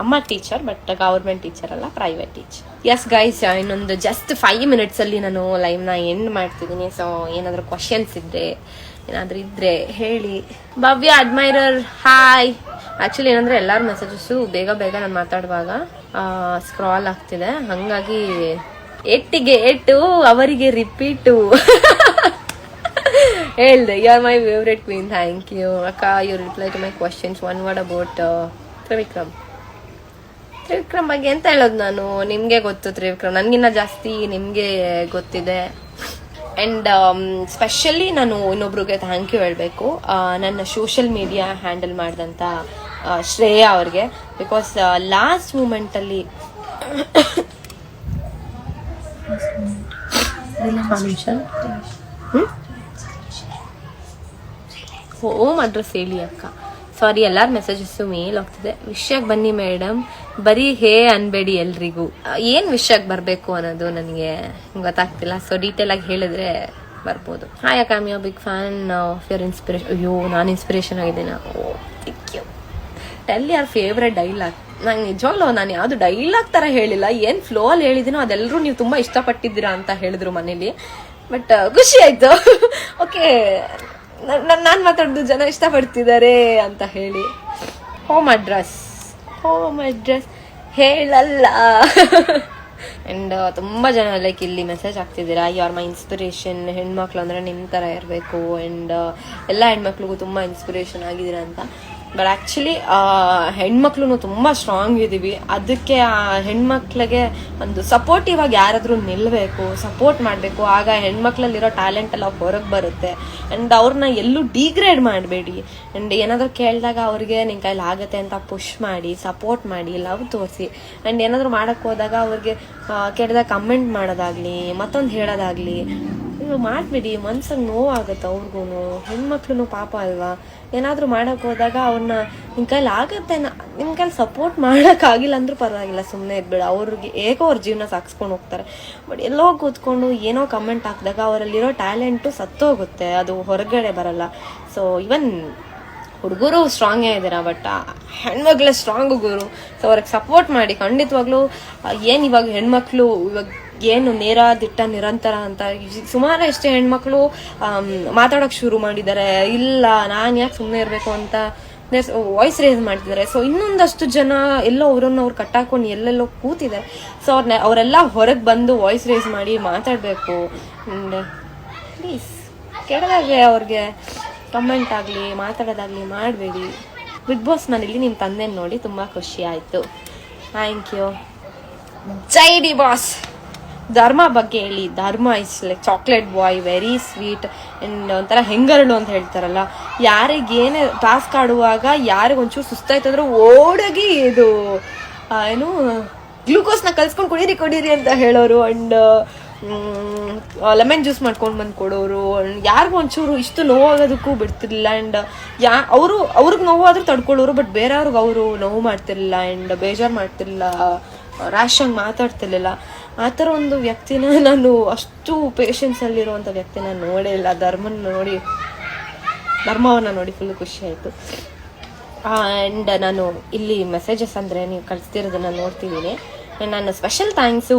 ಅಮ್ಮ ಟೀಚರ್, ಬಟ್ ಗವರ್ಮೆಂಟ್ ಟೀಚರ್ ಅಲ್ಲ, ಪ್ರೈವೇಟ್ ಟೀಚರ್. ಎಸ್ ಗೈಸ್, ಇನ್ನೊಂದು ಜಸ್ಟ್ 5 ಮಿನಿಟ್ಸಲ್ಲಿ ನಾನು ಲೈವ್ನ ಎಂಡ್ ಮಾಡ್ತಿದ್ದೀನಿ. ಸೊ ಏನಾದರೂ ಕ್ವಶನ್ಸ್ ಇದ್ದರೆ ಏನಾದರೂ ಇದ್ದರೆ ಹೇಳಿ. ಭವ್ಯ ಅಡ್ಮೈರರ್ ಹಾಯ್. ಆ್ಯಕ್ಚುಲಿ ಏನಂದರೆ ಎಲ್ಲರ ಮೆಸೇಜಸ್ಸು ಬೇಗ ನಾನು ಮಾತಾಡುವಾಗ ಸ್ಕ್ರಾಲ್ ಆಗ್ತಿದೆ, ಹಾಗಾಗಿ ಎಟ್ಟಿಗೆ ಏಟು ಅವರಿಗೆ ರಿಪೀಟು ಹೇಳ್ದೆ. You are my favourite queen. Thank you ಅಕ್ಕ. You reply to my questions. One word about Trivikram ಬಗ್ಗೆ ಎಂತ ಹೇಳೋದು ನಾನು? ನಿಮಗೆ ಗೊತ್ತು ತ್ರಿವಿಕ್ರಮ್, ನನಗಿನ್ನ ಜಾಸ್ತಿ ನಿಮಗೆ ಗೊತ್ತಿದೆ. ಆ್ಯಂಡ್ ಸ್ಪೆಷಲಿ ನಾನು ಇನ್ನೊಬ್ರಿಗೆ ಥ್ಯಾಂಕ್ ಯು ಹೇಳಬೇಕು, ನನ್ನ ಸೋಷಿಯಲ್ ಮೀಡಿಯಾ ಹ್ಯಾಂಡಲ್ ಮಾಡಿದಂಥ ಶ್ರೇಯಾ ಅವ್ರಿಗೆ. ಬಿಕಾಸ್ ಲಾಸ್ಟ್ ಮೂಮೆಂಟಲ್ಲಿ ಹೋಮ್ ಅಡ್ರೆಸ್ ಹೇಳಿ ಅಕ್ಕ. ಸಾರಿ, ಎಲ್ಲರ ಮೆಸೇಜಸ್ಸು ಮೇಲ್ ಹೋಗ್ತಿದೆ. ವಿಷಯಕ್ಕೆ ಬನ್ನಿ ಮೇಡಮ್, ಬರೀ ಹೇ ಅನ್ಬೇಡಿ ಎಲ್ರಿಗೂ. ಏನು ವಿಷಯಕ್ಕೆ ಬರಬೇಕು ಅನ್ನೋದು ನನಗೆ ಗೊತ್ತಾಗ್ತಿಲ್ಲ. ಸೊ ಡೀಟೇಲ್ ಆಗಿ ಹೇಳಿದ್ರೆ ಬರ್ಬೋದು. ಹಾಯ್ ಅಕ್ಕ, I am big fan of your inspiration. ಅಯ್ಯೋ, ನಾನು ಇನ್ಸ್ಪಿರೇಷನ್ ಆಗಿದ್ದೇನೆ. Oh thank you. Tell your favourite dialogue. ನಂಗೆ ನಿಜವಾಗ್ಲೂ ನಾನು ಯಾವುದು ಡೈಲಾಗ್ ಥರ ಹೇಳಿಲ್ಲ, ಏನು ಫ್ಲೋ ಅಲ್ಲಿ ಹೇಳಿದ್ದೀನೋ ಅದೆಲ್ಲರೂ ನೀವು ತುಂಬ ಇಷ್ಟಪಟ್ಟಿದ್ದೀರಾ ಅಂತ ಹೇಳಿದ್ರು ಮನೇಲಿ. ಬಟ್ ಖುಷಿ ಆಯಿತು. ಓಕೆ, ನಾನು ಮಾತಾಡೋದು ಜನ ಇಷ್ಟಪಡ್ತಿದ್ದಾರೆ ಅಂತ ಹೇಳಿ. ಹೋಮ್ ಅಡ್ರೆಸ್ ಹೇಳಲ್ಲ. ಆ್ಯಂಡ್ ತುಂಬ ಜನ ಲೈಕ್ ಇಲ್ಲಿ ಮೆಸೇಜ್ ಆಗ್ತಿದ್ದೀರಾ, ಯು ಆರ್ ಮೈ ಇನ್ಸ್ಪಿರೇಷನ್, ಹೆಣ್ಮಕ್ಳು ಅಂದರೆ ನಿಮ್ಮ ಥರ ಇರಬೇಕು, ಆ್ಯಂಡ್ ಎಲ್ಲ ಹೆಣ್ಮಕ್ಳಿಗೂ ತುಂಬ ಇನ್ಸ್ಪಿರೇಷನ್ ಆಗಿದ್ದೀರಾ ಅಂತ. ಬಟ್ ಆ್ಯಕ್ಚುಲಿ ಹೆಣ್ಮಕ್ಳು ತುಂಬ ಸ್ಟ್ರಾಂಗ್ ಇದ್ದೀವಿ. ಅದಕ್ಕೆ ಆ ಹೆಣ್ಮಕ್ಳಿಗೆ ಒಂದು ಸಪೋರ್ಟಿವ್ ಆಗಿ ಯಾರಾದರೂ ನಿಲ್ಲಬೇಕು, ಸಪೋರ್ಟ್ ಮಾಡಬೇಕು. ಆಗ ಹೆಣ್ಮಕ್ಳಲ್ಲಿರೋ ಟ್ಯಾಲೆಂಟ್ ಎಲ್ಲ ಹೊರಗೆ ಬರುತ್ತೆ. ಆ್ಯಂಡ್ ಅವ್ರನ್ನ ಎಲ್ಲೂ ಡಿಗ್ರೇಡ್ ಮಾಡಬೇಡಿ. ಆ್ಯಂಡ್ ಏನಾದರೂ ಕೇಳಿದಾಗ ಅವ್ರಿಗೆ ನಿನ್ನ ಕೈಲಿ ಆಗುತ್ತೆ ಅಂತ ಪುಷ್ ಮಾಡಿ, ಸಪೋರ್ಟ್ ಮಾಡಿ, ಲವ್ ತೋರಿಸಿ. ಆ್ಯಂಡ್ ಏನಾದರೂ ಮಾಡೋಕ್ಕೆ ಹೋದಾಗ ಅವ್ರಿಗೆ ಕೇಳಿದಾಗ ಕಮೆಂಟ್ ಮಾಡೋದಾಗಲಿ, ಮತ್ತೊಂದು ಹೇಳೋದಾಗಲಿ ಮಾಡಬೇಡಿ. ಮನ್ಸಿಗೆ ನೋವಾಗುತ್ತೆ ಅವ್ರಿಗೂ. ಹೆಣ್ಮಕ್ಳು ಪಾಪ ಅಲ್ವಾ, ಏನಾದರೂ ಮಾಡೋಕ್ಕೆ ಹೋದಾಗ ಅವ್ರನ್ನ ನಿಮ್ಮ ಕೈಲಿ ಆಗುತ್ತೆ, ನಿಮ್ಮ ಕೈಲಿ ಸಪೋರ್ಟ್ ಮಾಡೋಕ್ಕಾಗಿಲ್ಲ ಅಂದ್ರೂ ಪರವಾಗಿಲ್ಲ, ಸುಮ್ಮನೆ ಇದ್ಬೇಡ. ಅವ್ರಿಗೆ ಹೇಗೋ ಅವ್ರ ಜೀವನ ಸಾಗಿಸ್ಕೊಂಡು ಹೋಗ್ತಾರೆ. ಬಟ್ ಎಲ್ಲೋ ಕೂತ್ಕೊಂಡು ಏನೋ ಕಮೆಂಟ್ ಹಾಕಿದಾಗ ಅವರಲ್ಲಿರೋ ಟ್ಯಾಲೆಂಟು ಸತ್ತೋಗುತ್ತೆ, ಅದು ಹೊರಗಡೆ ಬರಲ್ಲ. ಸೊ ಇವನ್ ಹುಡುಗರು ಸ್ಟ್ರಾಂಗೇ ಇದ್ದೀರಾ, ಬಟ್ ಹೆಣ್ಮಕ್ಳೇ ಸ್ಟ್ರಾಂಗು ಗುರು. ಸೊ ಅವ್ರಿಗೆ ಸಪೋರ್ಟ್ ಮಾಡಿ ಖಂಡಿತವಾಗ್ಲೂ. ಏನು ಇವಾಗ ಹೆಣ್ಮಕ್ಳು ಇವಾಗ ಏನು ನೇರ ದಿಟ್ಟ ನಿರಂತರ ಅಂತ ಸುಮಾರು ಎಷ್ಟೇ ಹೆಣ್ಮಕ್ಳು ಮಾತಾಡೋಕೆ ಶುರು ಮಾಡಿದ್ದಾರೆ. ಇಲ್ಲ ನಾನು ಯಾಕೆ ಸುಮ್ಮನೆ ಇರಬೇಕು ಅಂತ ವಾಯ್ಸ್ ರೇಸ್ ಮಾಡ್ತಿದ್ದಾರೆ. ಸೊ ಇನ್ನೊಂದಷ್ಟು ಜನ ಎಲ್ಲೋ ಅವ್ರು ಕಟ್ಟಾಕೊಂಡು ಎಲ್ಲೆಲ್ಲೋ ಕೂತಿದ್ದಾರೆ. ಸೊ ಅವರೆಲ್ಲ ಹೊರಗೆ ಬಂದು ವಾಯ್ಸ್ ರೇಸ್ ಮಾಡಿ ಮಾತಾಡಬೇಕು. ಆ್ಯಂಡ್ ಪ್ಲೀಸ್ ಕೆಳಗೆ ಅವ್ರಿಗೆ ಕಮೆಂಟ್ ಆಗಲಿ ಮಾತಾಡೋದಾಗಲಿ ಮಾಡಬೇಡಿ. ಬಿಗ್ ಬಾಸ್ ಮನೇಲಿ ನಿಮ್ಮ ತಂದೆ ನೋಡಿ ತುಂಬ ಖುಷಿ ಆಯಿತು. Thank you. ಜೈ ಡಿ ಬಾಸ್. ಧರ್ಮ ಬಗ್ಗೆ ಹೇಳಿ. Dharma is like chocolate boy, very sweet and ಒಂಥರ ಹೆಂಗರಳು ಅಂತ ಹೇಳ್ತಾರಲ್ಲ. ಯಾರಿಗೇನೇ ಟಾಸ್ಕ್ ಆಡುವಾಗ ಯಾರಿಗೊಂಚೂರು ಸುಸ್ತಾಯ್ತಂದ್ರೆ ಓಡೋಗಿ ಇದು ಏನು ಗ್ಲೂಕೋಸ್ನ ಕಲ್ಸ್ಕೊಂಡು ಕುಡೀರಿ ಅಂತ ಹೇಳೋರು. ಆ್ಯಂಡ್ ಲೆಮನ್ ಜ್ಯೂಸ್ ಮಾಡ್ಕೊಂಡು ಬಂದು ಕೊಡೋರು. ಯಾರಿಗೂ ಒಂಚೂರು ಇಷ್ಟು ನೋವಾಗೋದಕ್ಕೂ ಬಿಡ್ತಿರ್ಲಿಲ್ಲ. ಆ್ಯಂಡ್ ಅವ್ರಿಗೆ ನೋವಾದ್ರೂ ತಡ್ಕೊಳ್ಳೋರು, ಬಟ್ ಬೇರೆಯವ್ರಿಗೆ ಅವರು ನೋವು ಮಾಡ್ತಿರ್ಲಿಲ್ಲ ಆ್ಯಂಡ್ ಬೇಜಾರು ಮಾಡ್ತಿರ್ಲಿಲ್ಲ, ರ್ಯಾಶಾಗಿ ಮಾತಾಡ್ತಿರ್ಲಿಲ್ಲ. ಆ ಥರ ಒಂದು ವ್ಯಕ್ತಿನ ನಾನು ಅಷ್ಟು ಪೇಷನ್ಸಲ್ಲಿರುವಂಥ ವ್ಯಕ್ತಿನ ನೋಡೇ ಇಲ್ಲ. ಧರ್ಮವನ್ನು ನೋಡಿ ಫುಲ್ಲು ಖುಷಿ ಆಯಿತು. ಆ್ಯಂಡ್ ನಾನು ಇಲ್ಲಿ ಮೆಸೇಜಸ್ ಅಂದರೆ ನೀವು ಕಳಿಸ್ತಿರೋದನ್ನು ನೋಡ್ತಿದ್ದೀನಿ. ನಾನು special thanks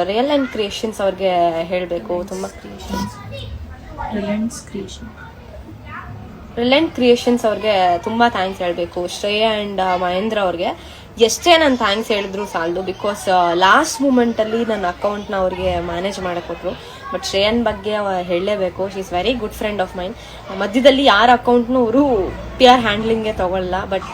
real and creations ಅವ್ರಿಗೆ ಹೇಳಬೇಕು. ತುಂಬ ರಿಲೆಂಟ್ ಕ್ರಿಯೇಷನ್ಸ್ ಅವ್ರಿಗೆ ತುಂಬ ಥ್ಯಾಂಕ್ಸ್ ಹೇಳಬೇಕು. ಶ್ರೇಯಾ ಆ್ಯಂಡ್ ಮಹೇಂದ್ರ ಅವ್ರಿಗೆ ಎಷ್ಟೇ ನಾನು ಥ್ಯಾಂಕ್ಸ್ ಹೇಳಿದ್ರು ಸಾಲದು. ಬಿಕಾಸ್ ಲಾಸ್ಟ್ ಮೂಮೆಂಟಲ್ಲಿ ನನ್ನ ಅಕೌಂಟ್ನ ಅವ್ರಿಗೆ ಮ್ಯಾನೇಜ್ ಮಾಡಿಕೊಟ್ರು. ಬಟ್ ಶ್ರೇಯನ್ ಬಗ್ಗೆ ಹೇಳಲೇಬೇಕು. She is very good friend of main. ಮಧ್ಯದಲ್ಲಿ ಯಾರ ಅಕೌಂಟ್ನೂ ಅವರು PR ಹ್ಯಾಂಡ್ಲಿಂಗ್ಗೆ ತೊಗೊಳ್ಳಲ್ಲ. ಬಟ್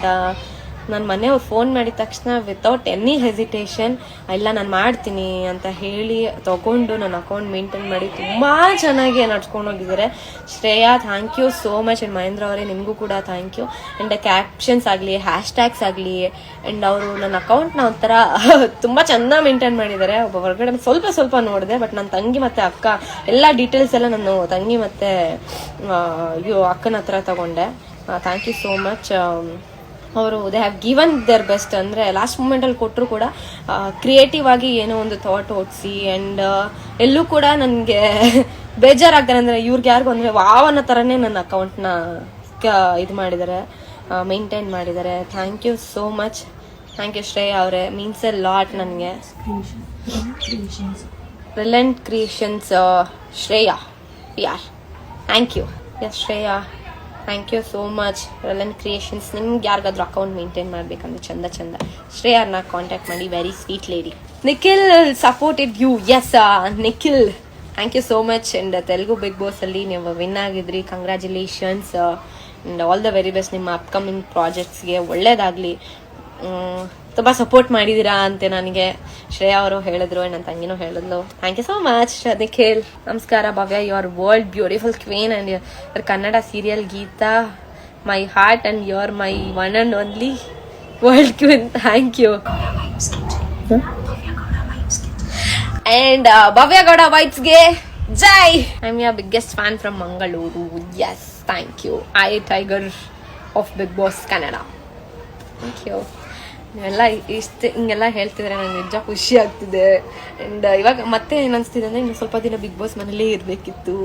ನನ್ನ ಮನೆಯವ್ರು ಫೋನ್ ಮಾಡಿದ ತಕ್ಷಣ ವಿತೌಟ್ ಎನಿ ಹೆಸಿಟೇಷನ್ ಇಲ್ಲ ನಾನು ಮಾಡ್ತೀನಿ ಅಂತ ಹೇಳಿ ತೊಗೊಂಡು ನನ್ನ ಅಕೌಂಟ್ ಮೇಂಟೈನ್ ಮಾಡಿ ತುಂಬ ಚೆನ್ನಾಗಿ ನಡ್ಸ್ಕೊಂಡು ಹೋಗಿದ್ದಾರೆ. Shreya thank you so much. And Mahendra ಅವರೇ ನಿಮಗೂ ಕೂಡ ಥ್ಯಾಂಕ್ ಯು. ಆ್ಯಂಡ್ ಕ್ಯಾಪ್ಷನ್ಸ್ ಆಗಲಿ, ಹ್ಯಾಶ್ಟ್ಯಾಗ್ಸ್ ಆಗಲಿ, ಆ್ಯಂಡ್ ಅವರು ನನ್ನ ಅಕೌಂಟ್ನ ಒಂಥರ ತುಂಬ ಚೆನ್ನಾಗಿ ಮೇಂಟೈನ್ ಮಾಡಿದ್ದಾರೆ. ಒಬ್ಬ ಹೊರಗಡೆ ಸ್ವಲ್ಪ ನೋಡಿದೆ, ಬಟ್ ನನ್ನ ತಂಗಿ ಮತ್ತು ಅಕ್ಕ ಎಲ್ಲ ಡೀಟೇಲ್ಸ್ ಎಲ್ಲ ನಾನು ತಂಗಿ ಮತ್ತು ಅಕ್ಕನ ಹತ್ರ ತಗೊಂಡೆ. Thank you so much. ಅವರು they have given their best. ಅಂದರೆ ಲಾಸ್ಟ್ ಮೂಮೆಂಟಲ್ಲಿ ಕೊಟ್ಟರು ಕೂಡ ಕ್ರಿಯೇಟಿವ್ ಆಗಿ ಏನೋ ಒಂದು ಥಾಟ್ ಓಡಿಸಿ. ಆ್ಯಂಡ್ ಎಲ್ಲೂ ಕೂಡ ನನಗೆ ಬೇಜಾರಾಗ್ತಾರೆ ಅಂದರೆ ಇವ್ರಿಗೆ ಯಾರಿಗೂ ಅಂದರೆ ವಾವನ ಥರನೇ ನನ್ನ ಅಕೌಂಟ್ನ ಇದು ಮಾಡಿದ್ದಾರೆ, ಮೇಂಟೈನ್ ಮಾಡಿದ್ದಾರೆ. Thank you so much. Thank you Shreya ಅವರೇ, ಮೀನ್ಸ್ ಎ ಲಾಟ್ ನನಗೆ. Relent creations Shreya PR, thank you. Yes Shreya, thank you so much. Relent creations ನಿಮ್ಗೆ ಯಾರಿಗಾದ್ರೂ ಅಕೌಂಟ್ ಮೇಂಟೈನ್ ಮಾಡಬೇಕಂದ್ರೆ ಚಂದ ಶ್ರೇಯಾರ್ನ ಕಾಂಟ್ಯಾಕ್ಟ್ ಮಾಡಿ. Very sweet lady. Nikhil supported you. Yes Nikhil, thank you so much. And Telugu big ಬಾಸಲ್ಲಿ ನೀವು ವಿನ್ ಆಗಿದ್ರಿ, congratulations. And all the very best ನಿಮ್ಮ ಅಪ್ಕಮಿಂಗ್ ಪ್ರಾಜೆಕ್ಟ್ಸ್ಗೆ. ಒಳ್ಳೇದಾಗಲಿ. ತುಂಬ ಸಪೋರ್ಟ್ ಮಾಡಿದ್ದೀರಾ ಅಂತ ನನಗೆ ಶ್ರೇಯಾ ಅವರು ಹೇಳಿದ್ರು, ನನ್ನ ತಂಗಿನೂ ಹೇಳಿದ್ಲು. Thank you so much Nikhil. ನಮಸ್ಕಾರ Bhavya, you are world beautiful queen and your Kannada serial Geeta my heart and you are my one and only world queen. Thank you. And Bhavya Gowda ವೈಬ್ಸ್ಗೆ ಜೈ. I am your biggest fan from Mangaluru. Yes, thank you. Tiger of big boss Kannada. Thank you. ನೀವೆಲ್ಲ ಹಿಂಗೆಲ್ಲ ಹೇಳ್ತಿದ್ರೆ ನನಗೆ ನಿಜ ಖುಷಿ ಆಗ್ತಿದೆ. And ಇವಾಗ ಮತ್ತೆ ಏನು ಅನಿಸ್ತಿದೆ ಅಂದರೆ ಇನ್ನು ಸ್ವಲ್ಪ ದಿನ ಬಿಗ್ ಬಾಸ್ ಮನೇಲೇ ಇರಬೇಕಿತ್ತು.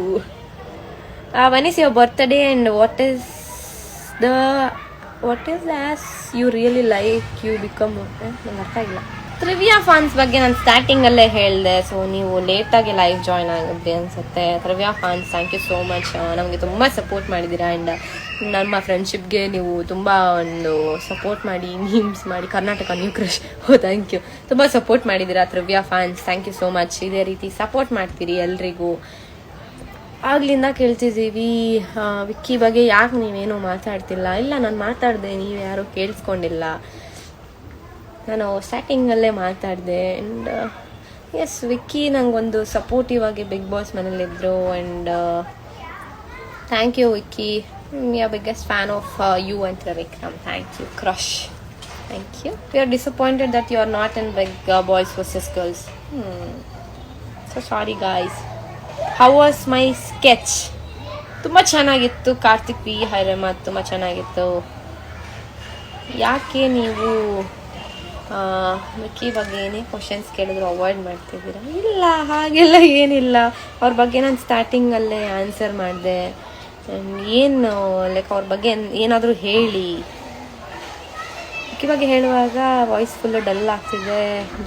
When is your birthday and what is as you really like you become? ನಂಗೆ ಅರ್ಥ ಆಗಿಲ್ಲ. ತ್ರಿವಿಯಾ ಫಾನ್ಸ್ ಬಗ್ಗೆ ನಾನು ಸ್ಟಾರ್ಟಿಂಗಲ್ಲೇ ಹೇಳಿದೆ. ಸೊ ನೀವು ಲೇಟಾಗಿ ಲೈವ್ ಜಾಯ್ನ್ ಆಗಿದ್ರಿ ಅನ್ಸುತ್ತೆ. ತ್ರಿವಿಯಾ ಫಾನ್ಸ್, ಥ್ಯಾಂಕ್ ಯು ಸೋ ಮಚ್. ನಮಗೆ ತುಂಬ ಸಪೋರ್ಟ್ ಮಾಡಿದ್ದೀರಾ. ಆ್ಯಂಡ್ ನಮ್ಮ ಫ್ರೆಂಡ್ಶಿಪ್ಗೆ ನೀವು ತುಂಬ ಒಂದು ಸಪೋರ್ಟ್ ಮಾಡಿ, ಮೀಮ್ಸ್ ಮಾಡಿ, Karnataka new crush, thank you. ತುಂಬ ಸಪೋರ್ಟ್ ಮಾಡಿದ್ದೀರಾ Trivya fans, thank you so much. ಇದೇ ರೀತಿ ಸಪೋರ್ಟ್ ಮಾಡ್ತೀರಿ ಎಲ್ರಿಗೂ. ಆಗ್ಲಿಂದ ಕೇಳ್ತಿದ್ದೀವಿ ವಿಕ್ಕಿ ಬಗ್ಗೆ ಯಾಕೆ ನೀವೇನು ಮಾತಾಡ್ತಿಲ್ಲ. ಇಲ್ಲ, ನಾನು ಮಾತಾಡಿದೆ, ನೀವು ಯಾರೂ ಕೇಳಿಸ್ಕೊಂಡಿಲ್ಲ. ನಾನು ಸ್ಟಾರ್ಟಿಂಗಲ್ಲೇ ಮಾತಾಡಿದೆ. ಆ್ಯಂಡ್ ಎಸ್, ವಿಕ್ಕಿ ನಂಗೊಂದು ಸಪೋರ್ಟಿವ್ ಆಗಿ ಬಿಗ್ ಬಾಸ್ ಮನೇಲಿದ್ದರು. And thank you Vicky, biggest fan of you ಅಂತ Vikram. Thank you crush, thank you. We are disappointed that you are not in big boys versus girls. So sorry guys. How was my sketch? ತುಂಬ ಚೆನ್ನಾಗಿತ್ತು. Karthik P ಹೈರಮತ್ ತುಂಬ ಚೆನ್ನಾಗಿತ್ತು. ಯಾಕೆ ನೀವು ವಿಕ್ಕಿ ಬಗ್ಗೆ ಏನೇ questions ಕೇಳಿದ್ರು ಅವಾಯ್ಡ್ ಮಾಡ್ತಿದ್ದೀರಾ? ಇಲ್ಲ, ಹಾಗೆಲ್ಲ ಏನಿಲ್ಲ. ಅವ್ರ ಬಗ್ಗೆ ನಾನು ಸ್ಟಾರ್ಟಿಂಗಲ್ಲೇ ಆನ್ಸರ್ ಮಾಡಿದೆ. ಏನು ಲೈಕ್ ಅವ್ರ ಬಗ್ಗೆ ಏನಾದರೂ ಹೇಳಿ. ವಿಕ್ಕಿ ಬಗ್ಗೆ ಹೇಳುವಾಗ ವಾಯ್ಸ್ ಫುಲ್ಲು ಡಲ್ ಆಗ್ತಿದೆ,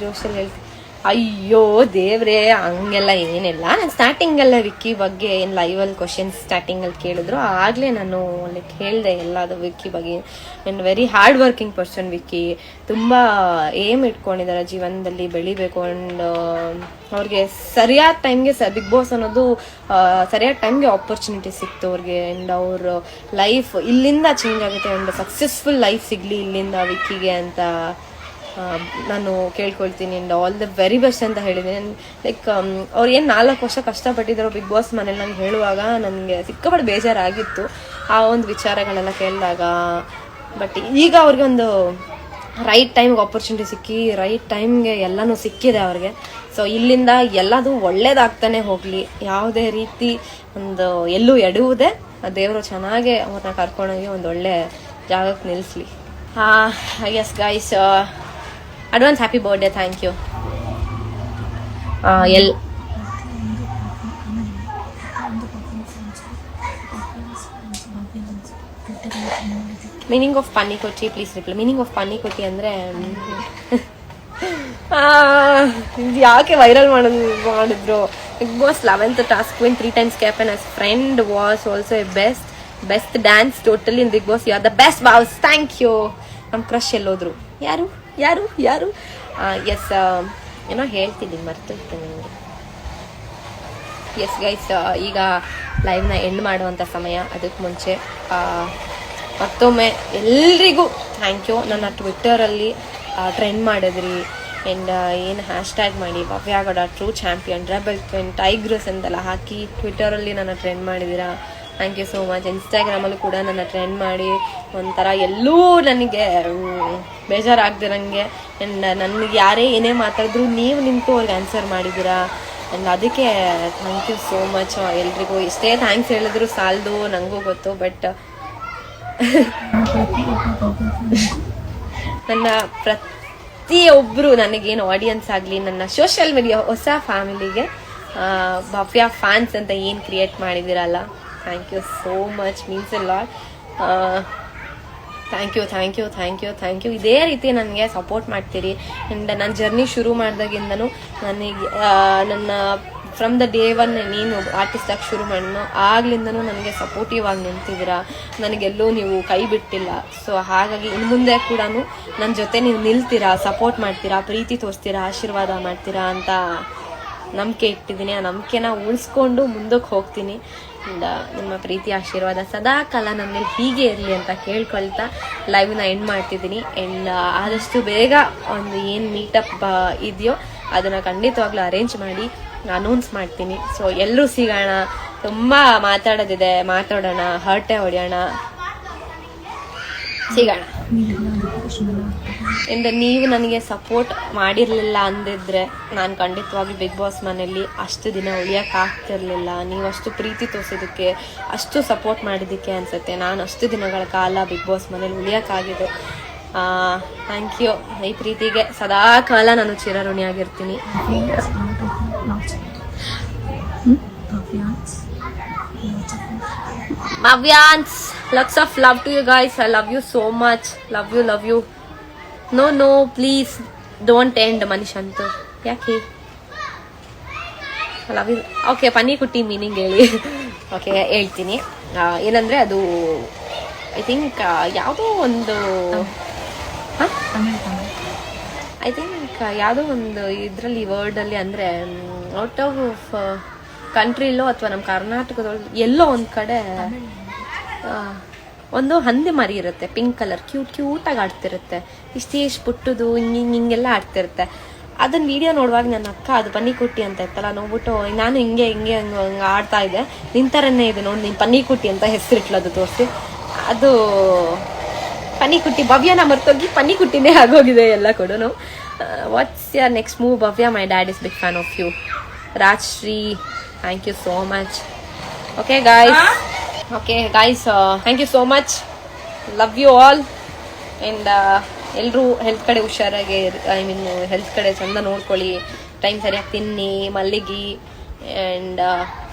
ಜೋಶಲ್ಲಿ ಹೇಳ್ತೀನಿ. ಅಯ್ಯೋ ದೇವ್ರೆ, ಹಂಗೆಲ್ಲ ಏನಿಲ್ಲ. ನಾನು ಸ್ಟಾರ್ಟಿಂಗಲ್ಲೇ ವಿಕ್ಕಿ ಬಗ್ಗೆ ಏನು ಲೈವಲ್ಲಿ ಕ್ವಶನ್ಸ್ ಸ್ಟಾರ್ಟಿಂಗಲ್ಲಿ ಕೇಳಿದ್ರು ಆಗಲೇ ನಾನು ಲೈಕ್ ಹೇಳಿದೆ ಎಲ್ಲದು ವಿಕ್ಕಿ ಬಗ್ಗೆ. And very hard working person Vicky. ತುಂಬ ಏಮ್ ಇಟ್ಕೊಂಡಿದ್ದಾರೆ ಜೀವನದಲ್ಲಿ, ಬೆಳಿಬೇಕು. ಆ್ಯಂಡ್ ಅವ್ರಿಗೆ ಸರಿಯಾದ ಟೈಮ್ಗೆ ಬಿಗ್ ಬಾಸ್ ಅನ್ನೋದು ಸರಿಯಾದ ಟೈಮ್ಗೆ ಆಪರ್ಚುನಿಟಿ ಸಿಕ್ತು ಅವ್ರಿಗೆ. ಆ್ಯಂಡ್ ಅವ್ರ ಲೈಫ್ ಇಲ್ಲಿಂದ ಚೇಂಜ್ ಆಗುತ್ತೆ. ಆ್ಯಂಡ್ ಸಕ್ಸಸ್ಫುಲ್ ಲೈಫ್ ಸಿಗಲಿ ಇಲ್ಲಿಂದ ವಿಕ್ಕಿಗೆ ಅಂತ ನಾನು ಕೇಳ್ಕೊಳ್ತೀನಿ. And all the very best ಅಂತ ಹೇಳಿದ್ದೀನಿ. ಲೈಕ್ ಅವ್ರು ಏನು 4 ವರ್ಷ ಕಷ್ಟಪಟ್ಟಿದ್ರು ಬಿಗ್ ಬಾಸ್ ಮನೇಲಿ ನಂಗೆ ಹೇಳುವಾಗ ನನಗೆ ಸಿಕ್ಕಾಪಟ್ಟೆ ಬೇಜಾರಾಗಿತ್ತು ಆ ಒಂದು ವಿಚಾರಗಳೆಲ್ಲ ಕೇಳಿದಾಗ. ಬಟ್ ಈಗ ಅವ್ರಿಗೆ ಒಂದು ರೈಟ್ ಟೈಮ್ಗೆ ಆಪರ್ಚುನಿಟಿ ಸಿಕ್ಕಿ, ರೈಟ್ ಟೈಮ್ಗೆ ಎಲ್ಲನೂ ಸಿಕ್ಕಿದೆ ಅವ್ರಿಗೆ. ಸೊ ಇಲ್ಲಿಂದ ಎಲ್ಲದು ಒಳ್ಳೇದಾಗ್ತಾನೆ ಹೋಗಲಿ, ಯಾವುದೇ ರೀತಿ ಒಂದು ಎಲ್ಲೂ ಎಡುವುದೇ ದೇವರು ಚೆನ್ನಾಗೆ ಅವ್ರನ್ನ ಕರ್ಕೊಂಡೋಗಿ ಒಂದು ಒಳ್ಳೆ ಜಾಗಕ್ಕೆ ನಿಲ್ಲಿಸ್ಲಿ. Yes guys, advance happy birthday, thank you. Meaning of Pannikutti, please reply. Meaning of Pannikutti ಅಂದರೆ ಯಾಕೆ ವೈರಲ್ ಮಾಡಿದ್ರು? Big boss 11th task win 3 times captain as friend was also a best dance totally in big boss. You are the best boss, thank you. ನಮ್ಮ crush ಎಲ್ಲೋದ್ರು? ಯಾರು ಯಾರು ಯಾರು? S, ಏನೋ ಹೇಳ್ತಿದ್ದೀನಿ, ಮರ್ತೋಯ್ತು ನನಗೆ. ಎಸ್ ಗೈಸ್, ಈಗ ಲೈವ್ನ ಎಂಡ್ ಮಾಡುವಂಥ ಸಮಯ. ಅದಕ್ಕೆ ಮುಂಚೆ ಮತ್ತೊಮ್ಮೆ ಎಲ್ರಿಗೂ ಥ್ಯಾಂಕ್ ಯು. ನನ್ನ ಟ್ವಿಟ್ಟರಲ್ಲಿ ಟ್ರೆಂಡ್ ಮಾಡಿದ್ರಿ. ಆ್ಯಂಡ್ ಏನು ಹ್ಯಾಶ್ಟ್ಯಾಗ್ ಮಾಡಿ ಭವ್ಯಾಗೌಡ ಟ್ರೂ ಚಾಂಪಿಯನ್, ರೆಬಲ್ ಕ್ವೀನ್, ಟೈಗ್ರಸ್ ಅಂತೆಲ್ಲ ಹಾಕಿ ಟ್ವಿಟ್ಟರಲ್ಲಿ ನನ್ನ ಟ್ರೆಂಡ್ ಮಾಡಿದ್ದೀರಾ. Thank you so much. ಇನ್ಸ್ಟಾಗ್ರಾಮಲ್ಲೂ ಕೂಡ ನನ್ನ ಟ್ರೆಂಡ್ ಮಾಡಿ ಒಂಥರ ಎಲ್ಲೂ ನನಗೆ ಬೇಜಾರಾಗ್ದಿರಂಗೆ. ಆ್ಯಂಡ್ ನನಗೆ ಯಾರೇ ಏನೇ ಮಾತಾಡಿದ್ರು ನೀವು ನಿಂತು ಅವ್ರಿಗೆ ಆನ್ಸರ್ ಮಾಡಿದ್ದೀರಾ. ಆ್ಯಂಡ್ ಅದಕ್ಕೆ ಥ್ಯಾಂಕ್ ಯು ಸೋ ಮಚ್ ಎಲ್ರಿಗೂ. ಎಷ್ಟೇ ಥ್ಯಾಂಕ್ಸ್ ಹೇಳಿದ್ರು ಸಾಲದು, ನನಗೂ ಗೊತ್ತು. ಬಟ್ ನನ್ನ ಪ್ರತಿಯೊಬ್ಬರು ನನಗೇನು ಆಡಿಯನ್ಸ್ ಆಗಲಿ, ನನ್ನ ಸೋಷಿಯಲ್ ಮೀಡಿಯಾ ಹೊಸ ಫ್ಯಾಮಿಲಿಗೆ ಭವ್ಯ ಫ್ಯಾನ್ಸ್ ಅಂತ ಏನು ಕ್ರಿಯೇಟ್ ಮಾಡಿದ್ದೀರಲ್ಲ, thank you so much, means a lot. Thank you thank you thank you thank you. ಇದೇ ರೀತಿ ನನಗೆ ಸಪೋರ್ಟ್ ಮಾಡ್ತೀರಿ. ಆ್ಯಂಡ್ ನನ್ನ ಜರ್ನಿ ಶುರು ಮಾಡಿದಾಗಿಂದನೂ ನನಗೆ ನನ್ನ ಫ್ರಮ್ ದ ಡೇ ಒನ್ ನೀನು ಆರ್ಟಿಸ್ಟಾಗಿ ಶುರು ಮಾಡಿನೋ ಆಗ್ಲಿಂದನೂ ನನಗೆ ಸಪೋರ್ಟಿವ್ ಆಗಿ ನಿಂತಿದ್ದೀರಾ. ನನಗೆಲ್ಲೂ ನೀವು ಕೈ ಬಿಟ್ಟಿಲ್ಲ. ಸೊ ಹಾಗಾಗಿ ಇನ್ನು ಮುಂದೆ ಕೂಡ ನನ್ನ ಜೊತೆ ನೀವು ನಿಲ್ತೀರಾ, ಸಪೋರ್ಟ್ ಮಾಡ್ತೀರಾ, ಪ್ರೀತಿ ತೋರಿಸ್ತೀರಾ, ಆಶೀರ್ವಾದ ಮಾಡ್ತೀರಾ ಅಂತ ನಂಬಿಕೆ ಇಟ್ಟಿದ್ದೀನಿ. ಆ ನಂಬಿಕೆನ ಉಳಿಸ್ಕೊಂಡು ಮುಂದಕ್ಕೆ ಹೋಗ್ತೀನಿ. ನಿಮ್ಮ ಪ್ರೀತಿ ಆಶೀರ್ವಾದ ಸದಾ ಕಾಲ ನನ್ನ ಮೇಲೆ ಹೀಗೆ ಇರಲಿ ಅಂತ ಕೇಳ್ಕೊಳ್ತಾ ಲೈವ್ನ ಎಂಡ್ ಮಾಡ್ತಿದ್ದೀನಿ. ಆ್ಯಂಡ್ ಆದಷ್ಟು ಬೇಗ ಒಂದು ಏನು ಮೀಟಪ್ ಇದೆಯೋ ಅದನ್ನು ಖಂಡಿತವಾಗ್ಲೂ ಅರೇಂಜ್ ಮಾಡಿ ಅನೌನ್ಸ್ ಮಾಡ್ತೀನಿ. ಸೊ ಎಲ್ಲರೂ ಸಿಗೋಣ. ತುಂಬ ಮಾತಾಡೋದಿದೆ, ಮಾತಾಡೋಣ, ಹರಟೆ ಹೊಡೆಯೋಣ, ಸಿಗೋಣ. ಆ್ಯಂಡ್ ನೀವು ನನಗೆ ಸಪೋರ್ಟ್ ಮಾಡಿರಲಿಲ್ಲ ಅಂದಿದ್ರೆ ನಾನು ಖಂಡಿತವಾಗಿ ಬಿಗ್ ಬಾಸ್ ಮನೆಯಲ್ಲಿ ಅಷ್ಟು ದಿನ ಉಳಿಯೋಕ್ಕಾಗ್ತಿರ್ಲಿಲ್ಲ. ನೀವು ಅಷ್ಟು ಪ್ರೀತಿ ತೋರಿಸೋದಕ್ಕೆ, ಅಷ್ಟು ಸಪೋರ್ಟ್ ಮಾಡಿದ್ದಕ್ಕೆ ಅನಿಸುತ್ತೆ ನಾನು ಅಷ್ಟು ದಿನಗಳ ಕಾಲ ಬಿಗ್ ಬಾಸ್ ಮನೇಲಿ ಉಳಿಯೋಕ್ಕಾಗಿದೆ. Thank you. ಈ ಪ್ರೀತಿಗೆ ಸದಾ ಕಾಲ ನಾನು ಚಿರಋಣಿಯಾಗಿರ್ತೀನಿ. Bhavyans, lots of love to you guys. I love you so much. Love you. No, please. Don't end ಮನುಷ್ಯಂತು. ಯಾಕೆ love you. Okay, Pannikutti meaning ಹೇಳಿ. ಓಕೆ, ಹೇಳ್ತೀನಿ. ಏನಂದರೆ ಅದು ಐ ಥಿಂಕ್ ಯಾವುದೋ ಒಂದು ಐ ಥಿಂಕ್ ಯಾವುದೋ ಒಂದು ಇದರಲ್ಲಿ ವರ್ಡಲ್ಲಿ ಅಂದರೆ ಔಟ್ ಆಫ್ ಕಂಟ್ರಿಲೋ ಅಥವಾ ನಮ್ಮ ಕರ್ನಾಟಕದೊಳಗೆ ಎಲ್ಲೋ ಒಂದು ಕಡೆ ಒಂದು ಹಂದಿ ಮರಿ ಇರುತ್ತೆ, ಪಿಂಕ್ ಕಲರ್, ಕ್ಯೂಟಾಗಿ ಆಡ್ತಿರುತ್ತೆ, ಇಷ್ಟು ಪುಟ್ಟದು ಹಿಂಗೆಲ್ಲ ಆಡ್ತಿರುತ್ತೆ. ಅದನ್ನ ವಿಡಿಯೋ ನೋಡುವಾಗ ನನ್ನ ಅಕ್ಕ ಅದು ಪನ್ನಿಕುಟ್ಟಿ ಅಂತ ಇತ್ತಲ್ಲ ನೋಡ್ಬಿಟ್ಟು ನಾನು ಹಿಂಗೆ ಹಂಗೆ ಆಡ್ತಾ ಇದ್ದೆ, ನಿಂತರನ್ನೇ ಇದೆ ನೋಡಿ ನೀನು ಪನ್ನಿಕುಟ್ಟಿ ಅಂತ ಹೆಸರಿಟ್ಲು. ಅದು ತೋರಿಸಿ ಅದು ಪನ್ನಿಕುಟ್ಟಿ. ಭವ್ಯನ ಮರ್ತೋಗಿ ಪನ್ನಿಕುಟ್ಟಿನೇ ಆಗೋಗಿದೆ ಎಲ್ಲ ಕೊಡು. What's your next move Bhavya? My dad is big fan of you. Rajshree, thank you so much. Okay guys, thank you so much. Love you all. And ಎಲ್ಲರೂ ಹೆಲ್ತ್ ಕಡೆ ಹುಷಾರಾಗಿ, ಐ ಮೀನ್ ಹೆಲ್ತ್ ಕಡೆ ಚಂದ ನೋಡ್ಕೊಳ್ಳಿ, ಟೈಮ್ ಸರಿಯಾಗಿ ತಿನ್ನಿ, Malligi. And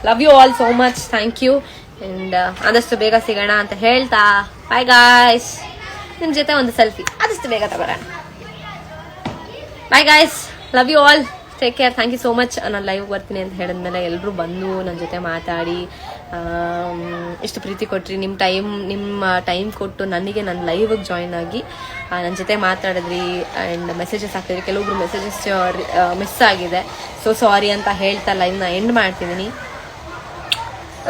love you all so much. Thank you. And ಆದಷ್ಟು ಬೇಗ ಸಿಗೋಣ ಅಂತ ಹೇಳ್ತಾ ಬಾಯ್ ಗಾಯ್ಸ್. ನಿಮ್ಮ ಜೊತೆ ಒಂದು ಸೆಲ್ಫಿ ಆದಷ್ಟು ಬೇಗ ತಗೋಣ. Bye guys, love you all, take care. Thank you so much. ನಾನು ಲೈವ್ ಬರ್ತೀನಿ ಅಂತ ಹೇಳಿದ್ಮೇಲೆ ಎಲ್ಲರೂ ಬಂದು ನನ್ನ ಜೊತೆ ಮಾತಾಡಿ ಎಷ್ಟು ಪ್ರೀತಿ ಕೊಟ್ರಿ, ನಿಮ್ಮ ಟೈಮ್ ಕೊಟ್ಟು ನನಗೆ ನನ್ನ ಲೈವಿಗೆ ಜಾಯ್ನ್ ಆಗಿ ನನ್ನ ಜೊತೆ ಮಾತಾಡಿದ್ರಿ ಆ್ಯಂಡ್ ಮೆಸೇಜಸ್ ಹಾಕಿದ್ರಿ. ಕೆಲವೊಬ್ರು ಮೆಸೇಜಸ್ ಮಿಸ್ ಆಗಿದೆ, ಸೊ ಸಾರಿ ಅಂತ ಹೇಳ್ತಾ ಲೈವ್ನ ಎಂಡ್ ಮಾಡ್ತಿದ್ದೀನಿ.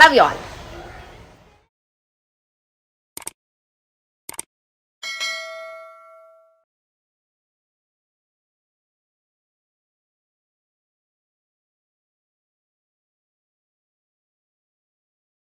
ಲವ್ ಯು ಆಲ್.